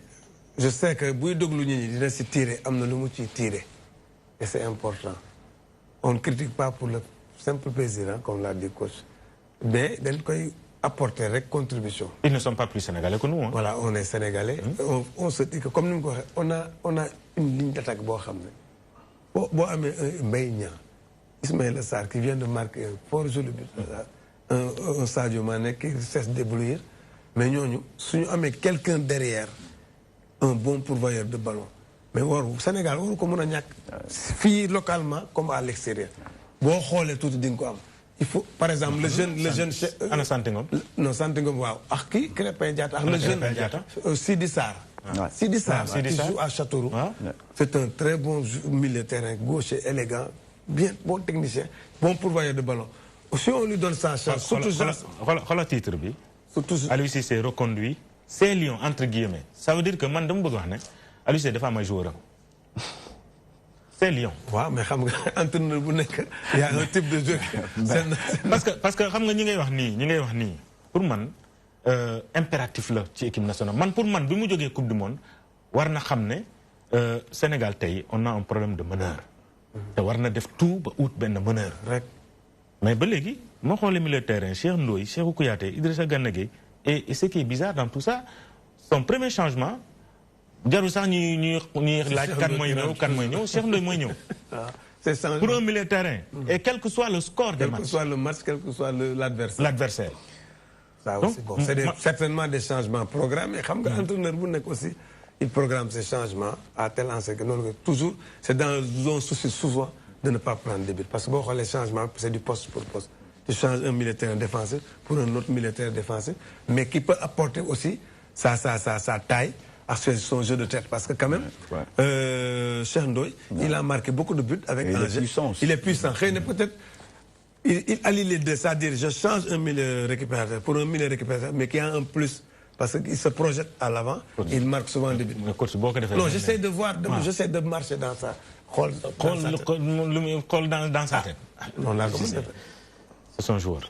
je sais que buy déglu nit ñi dina si tirer am na lu mu ciy tirer et c'est important. On ne critique pas pour le simple plaisir comme l'a dit coach mais dañ koy apporter rek contribution. Ils ne sont pas plus sénégalais que nous. Voilà, on est sénégalais. On se dit que comme ni mu ko waxee on a une ligne d'attaque boo xam ne boo amee Mbaye Niang Ismaïla Sarr qui vient de marquer un fort joli but. Un Sadio Mané qui cesse d'éblouir mais ñooñu suñu amee quelqu'un derrière un bon pourvoyeur de ballon mais waru Sénégal waru ko mën a ñàkk fii localement comme à l'extérieur boo xoolee tuuti di nga ko am. Il faut, par exemple, le jeune Ana Santingom. Non, Santingom, waaw. Ak qui Krépin Diatta. Le jeune Sidi Sarr. Sidi Sarr, qui joue à Châteauroux. C'est un très bon milieu de terrain, gaucher, élégant, bien, bon technicien, bon pourvoyeur de ballon. Si on lui donne sa chance, surtout le titre, Aliou Cissé reconduit ces lions, entre guillemets. Ça veut dire que man dama bëgg wax ne Aliou Cissé dafa am ay joueur. C'est Lyon. Oui, mais entraîneur bu nekk il y a un type de jeu. parce que xam nga ñi ngay wax nii pour man impératif la ci équipe nationale man pour man bi mu jógee coupe du monde war na xam ne Sénégal tey on a un problème de meneur. te war na def tout ba ut benn meneur rek. mais ba léegi moo xoolee milieu de terrain Cheikh Ndoye Cheikhou Kouyaté Idrissa Gana Gueye et ce qui est bizarre dans tout ça son premier changement. jarul sax ñuy laaj kan mooy ñëw Cheikh Ndoye mooy ñëw. Pour un milieu de terrain. Et quel que soit le score des matchs. Quel que soit le match, quel que soit l'adversaire. Ça aussi, bon, c'est certainement des changements programmés. Xam nga entraîneur bu nekk aussi il programme ces changements à tel enseigne que noonu toujours c'est dans un souci souvent de ne pas prendre des buts parce que boo xoolee changement c'est du poste pour poste. Tu changes un milieu de terrain défensif pour un autre milieu de terrain défensif mais qui peut apporter aussi sa taille. Son jeu de tête parce que quand même Cheikh Ndoye il a marqué beaucoup de buts avec un jeu. Il est puissant. Peut-être il allie les deux, c'est-à-dire je change un milieu récupérateur pour un milieu récupérateur mais qui a un plus parce qu'il se projette à l'avant, il marque souvent des buts. Non, j'essaie de voir, j'essaie de marcher dans ça. Dans sa tête. Non, là, c'est son joueur.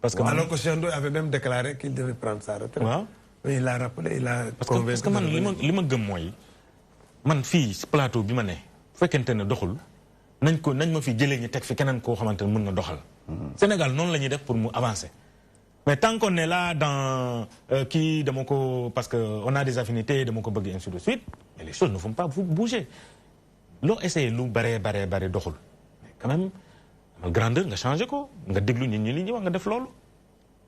Parce que alors que Cheikh Ndoye avait même déclaré qu'il devait prendre sa retraite. Mais il l'a rappelé, il a convaincu. Parce que man li ma gëm mooy man fii si plateau bi ma ne bu fekkente ne doxul nañ ma fi jëlee ñu teg fi keneen koo xamante ne mën na doxal. Sénégal noonu la ñuy def pour mu avancer. Mais tant qu'on est là dans parce qu'on a des affinités, et ainsi de suite, mais les choses ne vont pas bouger. L'on essaie de nous barrer, doxul. Mais quand même, la grandeur, on a changé quoi. On a déglu, on a fait l'eau.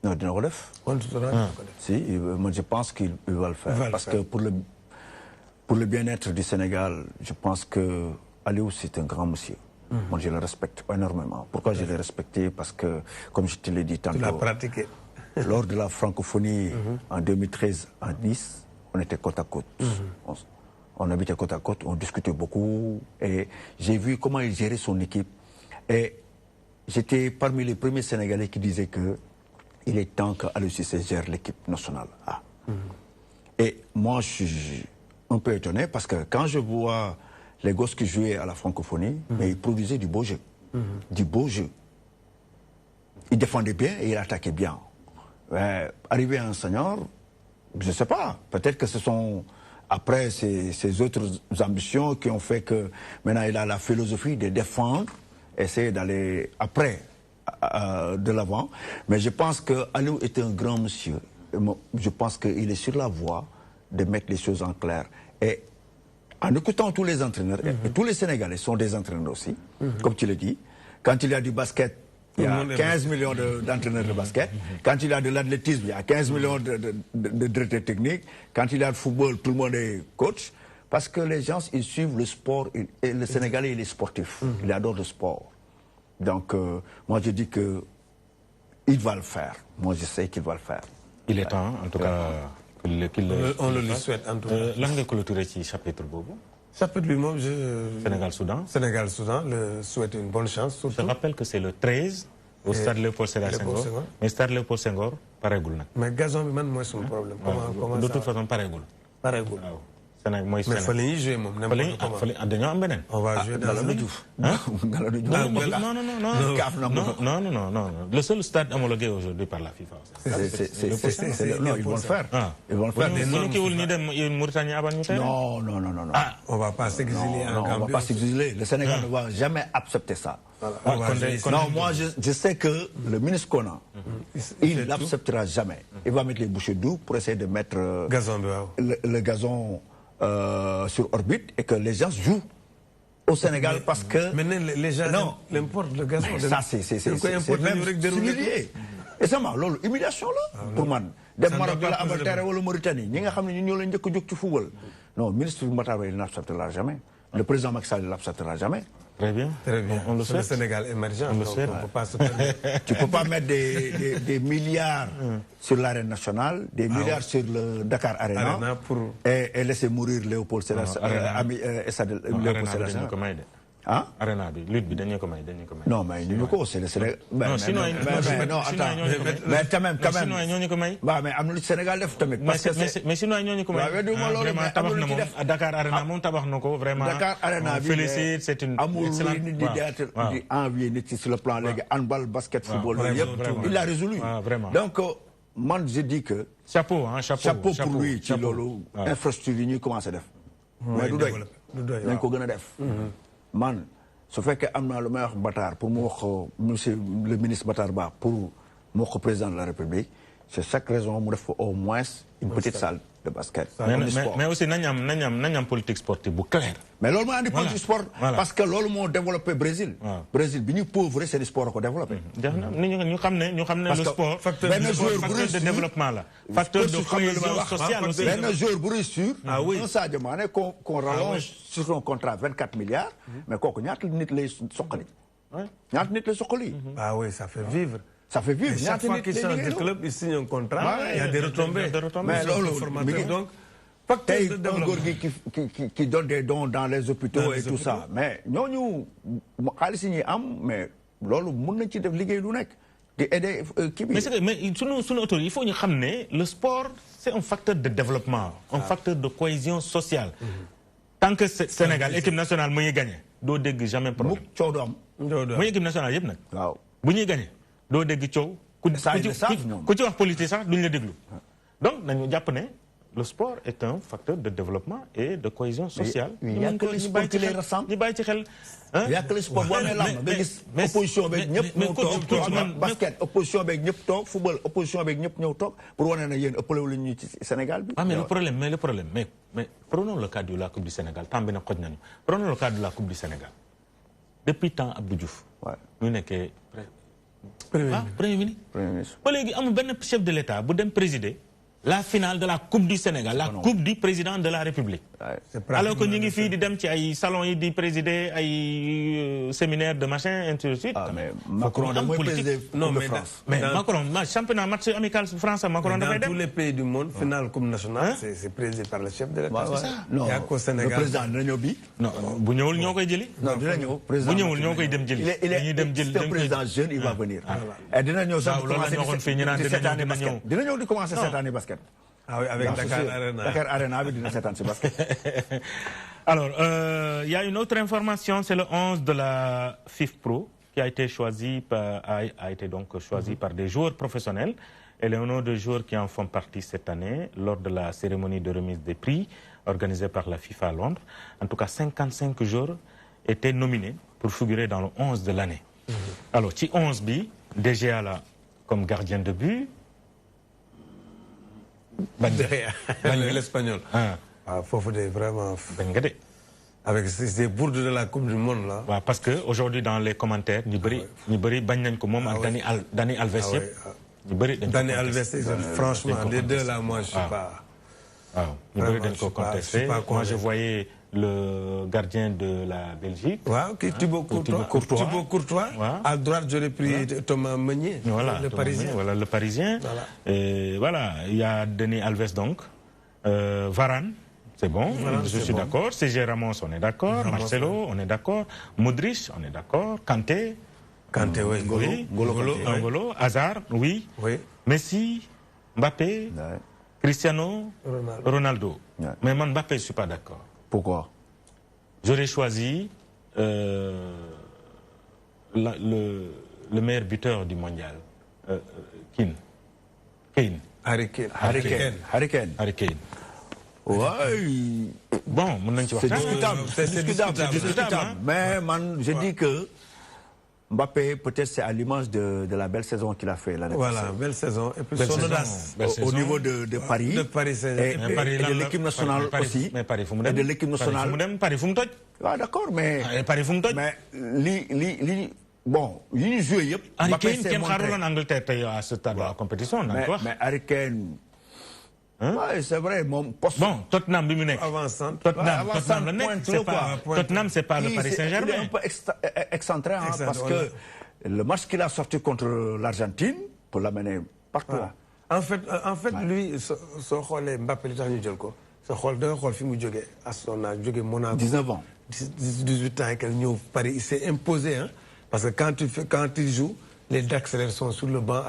Non, tu n'as pas Si, moi je pense qu'il va le faire. Parce que pour le bien-être du Sénégal, je pense que Aliou, c'est un grand monsieur. Moi, je le respecte énormément. Pourquoi je l'ai respecté? Parce que, comme je te l'ai dit tantôt... Tu l'as pratiqué. Lors de la francophonie en 2013 à Nice, on était côte à côte. On habitait côte à côte, on discutait beaucoup. Et j'ai vu comment il gérait son équipe. Et j'étais parmi les premiers Sénégalais qui disaient qu'il est temps qu'Aliou Cissé gère l'équipe nationale. Et moi, je suis un peu étonné parce que quand je vois les gosses qui jouaient à la francophonie, mais ils produisaient du beau jeu. Du beau jeu. Ils défendaient bien et ils attaquaient bien. Arrivé à un senior, je ne sais pas, peut-être que ce sont après ces autres ambitions qui ont fait que maintenant il a la philosophie de défendre, essayer d'aller après, de l'avant. Mais je pense que Aliou est un grand monsieur. Je pense qu'il est sur la voie de mettre les choses en clair. Et en écoutant tous les entraîneurs, et tous les Sénégalais sont des entraîneurs aussi, comme tu le dis, quand il y a du basket, il y a 15 millions d'entraîneurs de basket. Quand il y a de l'athlétisme, il y a 15 millions de directeurs techniques. Quand il y a le football, tout le monde est coach. Parce que les gens, ils suivent le sport. Et le Sénégalais, il est sportif. Il adore le sport. Donc, moi, je dis qu'il va le faire. Moi, je sais qu'il va le faire. Il est temps, en tout cas, qu'il on le lui souhaite, en tout cas. L'angle clôturé ci chapitre Bobo. Chapitre lui-même, Sénégal-Soudan. Sénégal-Soudan, le souhaite une bonne chance. Surtout. Je rappelle que c'est le 13 au stade Léopold Sédar Senghor. Mais stade Léopold Senghor, pareil. Mais gazon, moi, c'est mon problème. Comment de toute façon, pareil. Pareil. Mais il fallait y jouer, on va jouer dans le Diouf. Non. Le seul stade homologué aujourd'hui par la FIFA. Non, ils vont le faire. Ils vont le faire. Non. On ne va pas s'exiler en Gambie. On ne va pas s'exiler. Le Sénégal ne va jamais accepter ça. Non, moi, je sais que le ministre Konan, il ne l'acceptera jamais. Il va mettre les bouchées doubles pour essayer de mettre le gazon sur orbite et que les gens jouent au Sénégal parce que... Mais les gens l'importent, le gazon. Ça, c'est même humilié. Et c'est l'humiliation là, pour moi. Des Maroc de la Abalterre ou la Mauritanie, nous avons dit football. Non, le ministre Matar, il n'acceptera jamais. Le président Macky Sall ne l'acceptera jamais. Très bien. On le souhaite. Le Sénégal émergent, on ne peut pas se permettre. Tu ne peux pas mettre des milliards sur l'arène nationale, des milliards sur le Dakar Arena et laisser mourir Léopold Sédar Senghor. Arena bi lutte bi dañu ko may. Non mais ñu ko c'est le Sénégal. Non sinon attends mais quand même sinon ñooñu ko may. Waaw mais am na lu Sénégal def tamit parce que mais sinon ñooñu ko may. Vraiment tabax na moom Dakar Arena moom tabax na ko vraiment. Dakar Arena bi félicite c'est une excellente nit di envier nit sur le plan léegi handball basket football yëpp il l'a résolu. Donc moi je dis que chapeau pour lui ci loolu infrastructure yi ñuy commencé def. Mais du doy nañ ko gën a def. Man su fekkee am naa lu may wax Matar pour mu wax monsieur le ministre Matar Ba pour mu wax président de la République c'est chaque raison mu def ko au moins une petite salle de basket. Mais aussi nañ am politique sportive bu claire. Mais loolu moo andi politique sport. Parce que loolu moo développé Brésil. Brésil bi ñu pauvre c'est le sport ko développé. ñu xam ne le sport facteur de développement la. Facteur de cohésion sociale aussi. Benn jour bu réussir. Un Sadio Mané qu'on rallonge sur son contrat 24 milliards. Mais kooku ñaata nit lay soqali. ñaata nit lay soqali. Ah oui, ça fait vivre. Ça fait vivre. Chaque fois qu'il change de club, il signe un contrat. Il y a des retombées. Mais donc, un góor qui donne des dons dans les hôpitaux et tout ça. Mais ñooñu xaalis yi ñuy am mais loolu mën nañ ci def liggéey lu nekk. aider mais sunu autorité il faut ñu xam ne le sport c'est un facteur de développement un facteur de cohésion sociale tant que Sénégal équipe nationale mu ngi gagné doo dégg jamais problème coow du am muy équipe nationale yëpp nag waaw bu ñuy gagné doo dégg coow ku ci wax politique sax duñ la déglu donc nañu jàpp ne le sport est un facteur de développement et de cohésion sociale. Il y a que le sport qui les rassemble. Il y a que le sport. Mais opposition avec ñëpp ñëw toog basket opposition avec ñëpp toog football opposition avec ñëpp ñëw toog pour wane ne yéen ëppale wu ñu ci Sénégal bi. Ah mais le problème mais prenons le cas de la Coupe du Sénégal temps bi na xoj nañu prenons le cas de la Coupe du Sénégal depuis temps Abdou Diouf. ñu nekkee premier ministre. ba léegi amul benn chef de l'État bu dem présider la finale de la Coupe du Sénégal, la Coupe du président de la République. Alors que nous avons dit dem ci ay salon yi di présider ay séminaire de machin ainsi de suite. Ah mais Macron est président de France. Mais Macron, championnat match amical France, Macron dans tous les pays du monde, finale Coupe nationale, c'est présidé par le chef de l'État. C'est ça. Non, le président dina ñëw bi. Non, bu ñëwul ñoo koy jëli. Non, dina ñëw président. Bu ñëwul ñoo koy dem jëli. C'est un président jeune, il va venir. Et dina ñëw sax dina ñëw di commencer cette année basket. Ah oui, avec Dakar Arena. Dakar Arena avec 17 ans, basket. Alors, il y a une autre information, c'est le 11 de la FIF Pro qui a été choisi par des joueurs professionnels et les noms de joueurs qui en font partie cette année lors de la cérémonie de remise des prix organisée par la FIFA à Londres. En tout cas, 55 joueurs étaient nominés pour figurer dans le 11 de l'année. Alors, ci 11 bi, DGA là, comme gardien de but. L'espagnol. Faut vraiment. Avec ces bourdes de la Coupe du Monde là. Ouais, parce que aujourd'hui dans les commentaires, ñu bari bañ nañ ko mom ak Dani Alves yépp. Ñu bari dañ ko Dani Alves franchement les deux là moi je sais pas. Ñu bari dañ ko contesté. Moi je voyais le gardien de la Belgique. Thibaut Courtois. À droite, j'aurais pris Thomas Meunier, le Parisien. Voilà, le Parisien. Et voilà, il y a Denis Alves donc. Varane, c'est bon, je suis d'accord. CG Ramos, on est d'accord. Marcelo, on est d'accord. Modric, on est d'accord. Kanté, oui. Ngolo, Hazard, oui. Messi, Mbappé, Cristiano, Ronaldo. Mais moi, Mbappé, je ne suis pas d'accord. Pourquoi? J'aurais choisi le meilleur buteur du mondial, Kane. Harry Kane. Ouais. Bon, c'est discutable. Mais man, je dis que Mbappé, peut-être c'est à l'image de la belle saison qu'il a fait l'année passée. Voilà, belle saison. Et puis son audace. Au niveau de Paris. De Paris, et de l'équipe nationale aussi. Mais Paris, et de l'équipe nationale. Paris, ah, d'accord, mais. Paris, mais bon, il joue. Harry Kane, qui est en Angleterre à ce stade de la compétition, mais Harry Kane. Ouais, c'est vrai, mon poste. Bon, Tottenham, Tottenham, c'est pas le Paris Saint-Germain. Il est un peu excentré, parce que le match qu'il a sorti contre l'Argentine, pour l'amener partout. En fait, lui, ce rôle Mbappé, à son âge, 19 ans. 18 ans, Paris, il s'est imposé, parce que quand il joue, les Daxler sont sur le banc.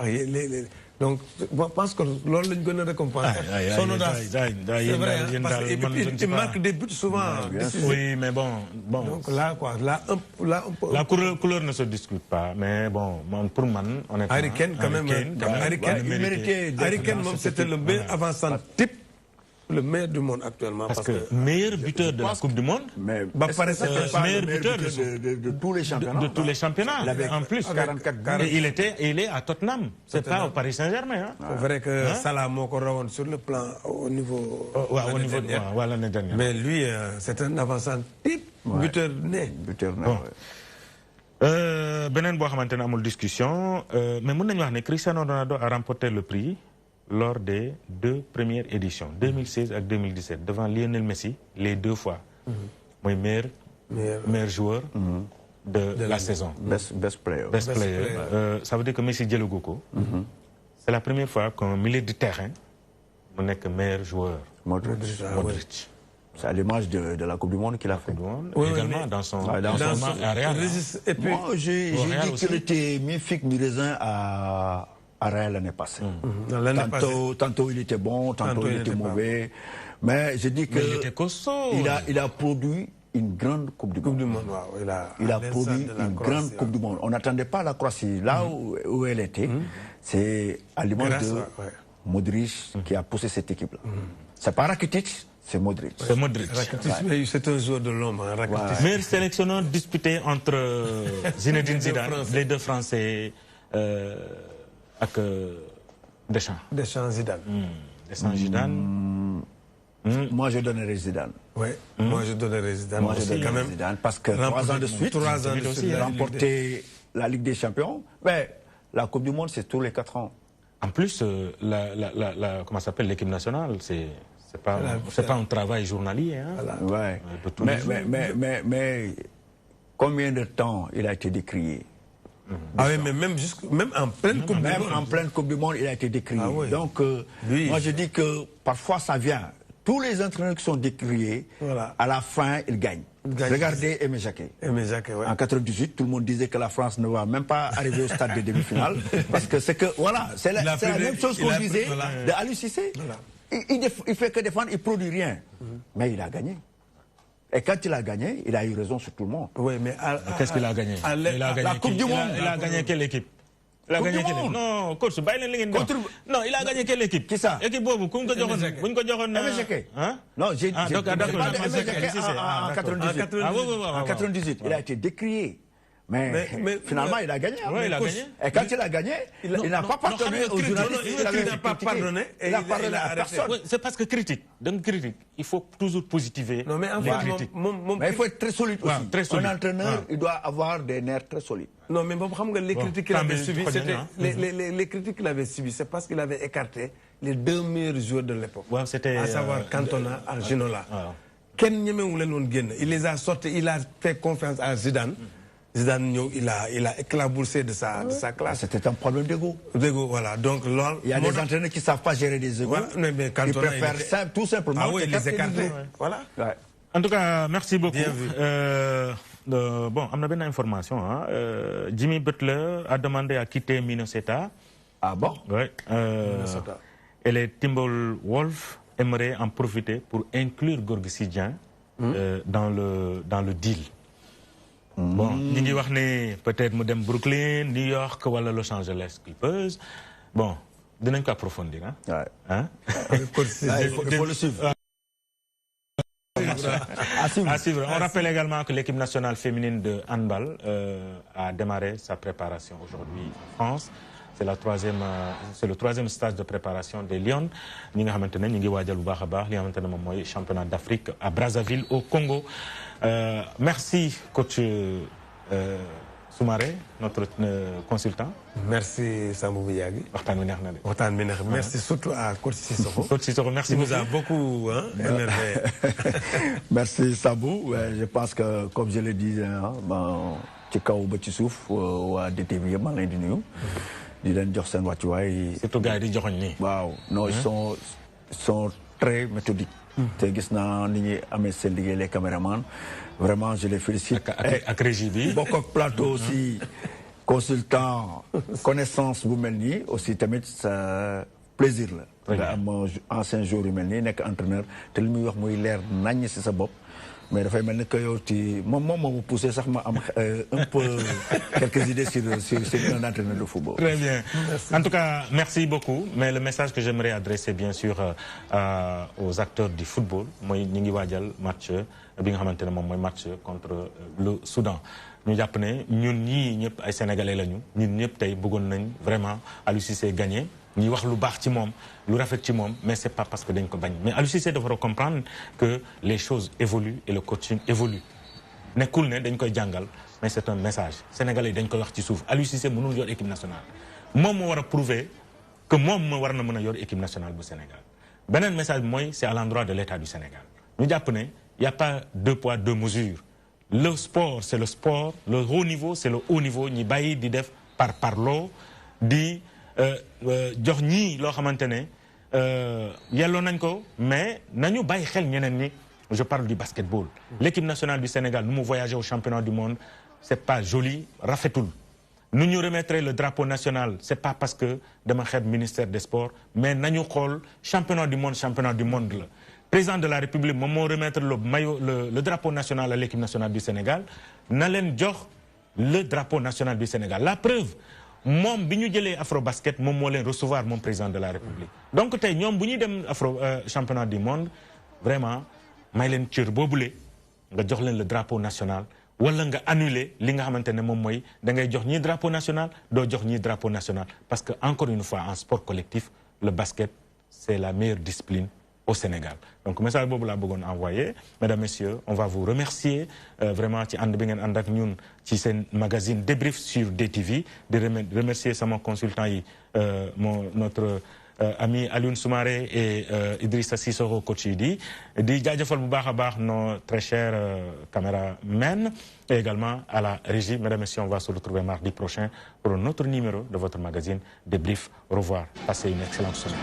Donc, je pense que l'on a récompensé. Son audace. C'est vrai, parce qu'il marque des buts souvent. Oui, mais bon. Donc là, quoi. La couleur ne se discute pas. Mais bon, pour moi, on est. Harry Kane, quand même. Harry Kane, c'était le meilleur avançant type. Le meilleur du monde actuellement. Parce que meilleur buteur de la Coupe du Monde, mais meilleur buteur de tous les championnats. De tous les championnats, en plus. 44 et il est à Tottenham. C'est pas au Paris Saint-Germain. C'est vrai que Salah Mokoro sur le plan au niveau. L'année dernière. Mais lui, c'est un avançant type buteur né. Benen bo xamantene amul discussion, mais mën nañ wax ne Cristiano Ronaldo a remporté le prix lors des 2 premières éditions, 2016 et 2017, devant Lionel Messi, les 2 fois. Moi, meilleur joueur de la saison. Best player. Ça veut dire que Messi dit le Goko. C'est la première fois qu'un milieu de terrain n'est que meilleur joueur. Modric. C'est à l'image de la Coupe du Monde qu'il a fait. Oui, également dans son Real. Et puis, moi, j'ai dit qu'il était mi-figue, mi-raisin à Real l'année passée. Tantôt il était bon, tantôt il était mauvais. Mais j'ai dit qu'il a produit une grande Coupe du Monde. Il a produit une grande Coupe du Monde. On n'attendait pas la Croatie. Là où elle était, c'est à l'image de Modric qui a poussé cette équipe-là. C'est pas Rakitic, c'est Modric. C'est Modric. C'est un joueur de l'homme. Meilleur sélectionneur disputé entre Zinedine Zidane, les deux Français, avec Deschamps. Deschamps, Zidane. Deschamps, Zidane. Moi, je donnerais Zidane. Oui, moi, je donnerais Zidane. Moi, je donnerais Zidane parce que 3 ans de suite, remporter la Ligue des Champions, mais la Coupe du Monde, c'est tous les 4 ans. En plus, comment s'appelle l'équipe nationale, c'est pas un travail journalier. Hein, ouais. Mais combien de temps il a été décrié? Ah oui, mais même en pleine Coupe du Monde. Même en pleine Coupe du Monde, il a été décrié. Ah oui. Donc, moi je dis que parfois ça vient. Tous les entraîneurs qui sont décriés, à la fin, ils gagnent. Regardez Aimé Jacquet. En 98, tout le monde disait que la France ne va même pas arriver au stade de demi-finale. Parce que c'est que, voilà, c'est la même chose qu'on disait de Aliou Cissé. Il fait que défendre, il produit rien. Mais il a gagné. Et quand il a gagné, il a eu raison sur tout le monde. Oui, mais qu'est-ce qu'il a gagné? La Coupe du Monde. Il a gagné quelle équipe? Il a gagné quelle équipe? Non, coach, non, il a gagné quelle équipe? Qui ça? Équipe Bobo, Non, j'ai dit en 98. En 98, il a été décrié. Mais finalement, il a gagné. Oui, il a gagné. Et quand il a gagné, il n'a pas pardonné aux journalistes. Il n'a pas pardonné. Il n'a pardonné à personne. C'est parce que critique. Donc critique, il faut toujours positiver. Non, mais en fait, il faut être très solide aussi. Un entraîneur, il doit avoir des nerfs très solides. Non, mais les critiques qu'il avait subies, les critiques qu'il avait subies, c'est parce qu'il avait écarté les 2 meilleurs joueurs de l'époque. À savoir Cantona et Ginola. Il les a sortis, il a fait confiance à Zidane. Zidane, il a éclaboussé de sa classe. C'était un problème d'ego. Voilà. Donc, il y a des entraîneurs qui ne savent pas gérer des égos. Ils préfèrent tout simplement les écarter. Voilà. En tout cas, merci beaucoup. Bon, on a bien l'information. Jimmy Butler a demandé à quitter Minnesota. Ah bon? Oui. Et les Timberwolves aimeraient en profiter pour inclure Gorgui Sy dans le deal. Bon, nous disons peut-être Modem Brooklyn, New York ou Los Angeles Clippers. Bon, nous n'avons qu'à approfondir. Il faut le suivre. À suivre. On rappelle également que l'équipe nationale féminine de handball a démarré sa préparation aujourd'hui en France. C'est le 3e stage de préparation des Lions. Nous avons maintenant le championnat d'Afrique à Brazzaville, au Congo. Merci, coach Soumaré, notre consultant. Merci, Sambou Biagi. Merci surtout à coach Sissoko. Coach Sissoko, merci beaucoup. Il nous a beaucoup énervé. Merci, Sambou. Je pense que, comme je l'ai dit, Tchikaou Batissouf ou à DTV, di leen jox seen wàccuwaay. surtout gars yi di joxoñ nii. waaw non ils sont très méthodiques. te gis naa ni ñuy amee seen liggéey les caméramans vraiment je les félicite. ak régie bi. bokk ak plateau aussi consultant connaissance bu mel nii aussi tamit sa plaisir la. nga am ancien joueur yu mel nii nekk entraîneur te li muy wax muy leer naññ si sa bopp. Mais il faut que tu m'as poussé ça un peu quelques idées sur un entraîneur de football. Très bien. Merci. En tout cas, merci beaucoup. Mais le message que j'aimerais adresser, bien sûr, aux acteurs du football, moi, Ningi Wadjal, match, match contre le Soudan. Nous Japonais, nous sommes Sénégalais, nous sommes vraiment à l'UCC gagner. Nous avons le rafet ci mom, mais c'est pas parce que dañ ko bañ. Mais Aliou Cissé devra comprendre que les choses évoluent et le coaching évolue. Nekul ne dañ koy jangal, mais c'est un message. Sénégalais dañ koy wax ci souf. Aliou Cissé mënul yor équipe nationale. Mom mo wara prouver que mom mo war na mëna yor équipe nationale du Sénégal. Benen message moy c'est à l'endroit de l'État du Sénégal. Ñu japp ne y a pas 2 poids 2 mesures. Le sport c'est le sport, le haut niveau c'est le haut niveau, ñi bayyi di def par parlo di jox ñi lo xamantene yello nañ ko mais nañu bàyyi xel ñeneen ni je parle du basketball. L'équipe nationale du Sénégal, nous voyageons au championnat du monde, c'est pas joli, rafetoul. Nous nous remettrons le drapeau national, c'est pas parce que dama xeeb ministère des sports, mais nañu xol championnat du monde la. Président de la République moom moo remettre le drapeau national à l'équipe nationale du Sénégal, na leen jox le drapeau national du Sénégal. La preuve, moom bi ñu jëlee Afrobasket moom moo leen recevoir mon président de la République. Donc tey ñoom bu ñuy dem championnat du monde, vraiment may leen cër boobule nga jox leen le drapeau national. Wala nga annuler li nga xamantene mom moy da ngay jox ñi drapeau national do jox ñi drapeau national parce que encore une fois en sport collectif le basket c'est la meilleure discipline au Sénégal. Donc message bobu la bëggoon envoyer mesdames messieurs on va vous remercier vraiment ci and bi ngeen and ak ñun ci sen magazine débrief sur DTV de remercier sama consultant yi notre ami Alioune Soumaré et Idrissa Sissoko coach di jaajëfal bu baax a baax nos très chers caméramens et également à la régie. Mesdames et messieurs, on va se retrouver mardi prochain pour un autre numéro de votre magazine Débrief. Au revoir. Passez une excellente semaine.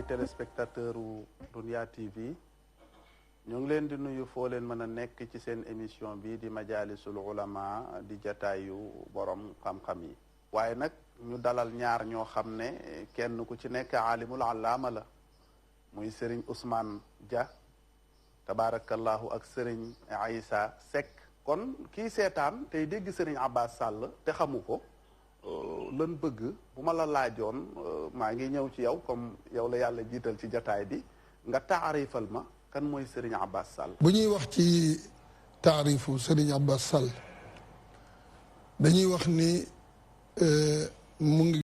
téléspectateur u Dunya TV ñu ngi leen di nuyu foo leen mën a nekk ci seen émission bi di majalisul ulama di jataayu borom xam-xam yi waaye nag ñu dalal ñaar ñoo xam ne kenn ku ci nekk aalimul allaama la muy Serigne Ousmane Dia tabarakallahu ak Serigne Aïssa Seck kon kii seetaan tey dégg Serigne Abbas Sall te xamu ko lan bëgg bu ma la laajoon maa ngi ñëw ci yow comme yow la yàlla jiital ci jataay bi nga taarifal ma kan mooy Serigne Abbas Sall. bu ñuy wax ci taarifu Serigne Abbas Sall dañuy wax ni mu ngi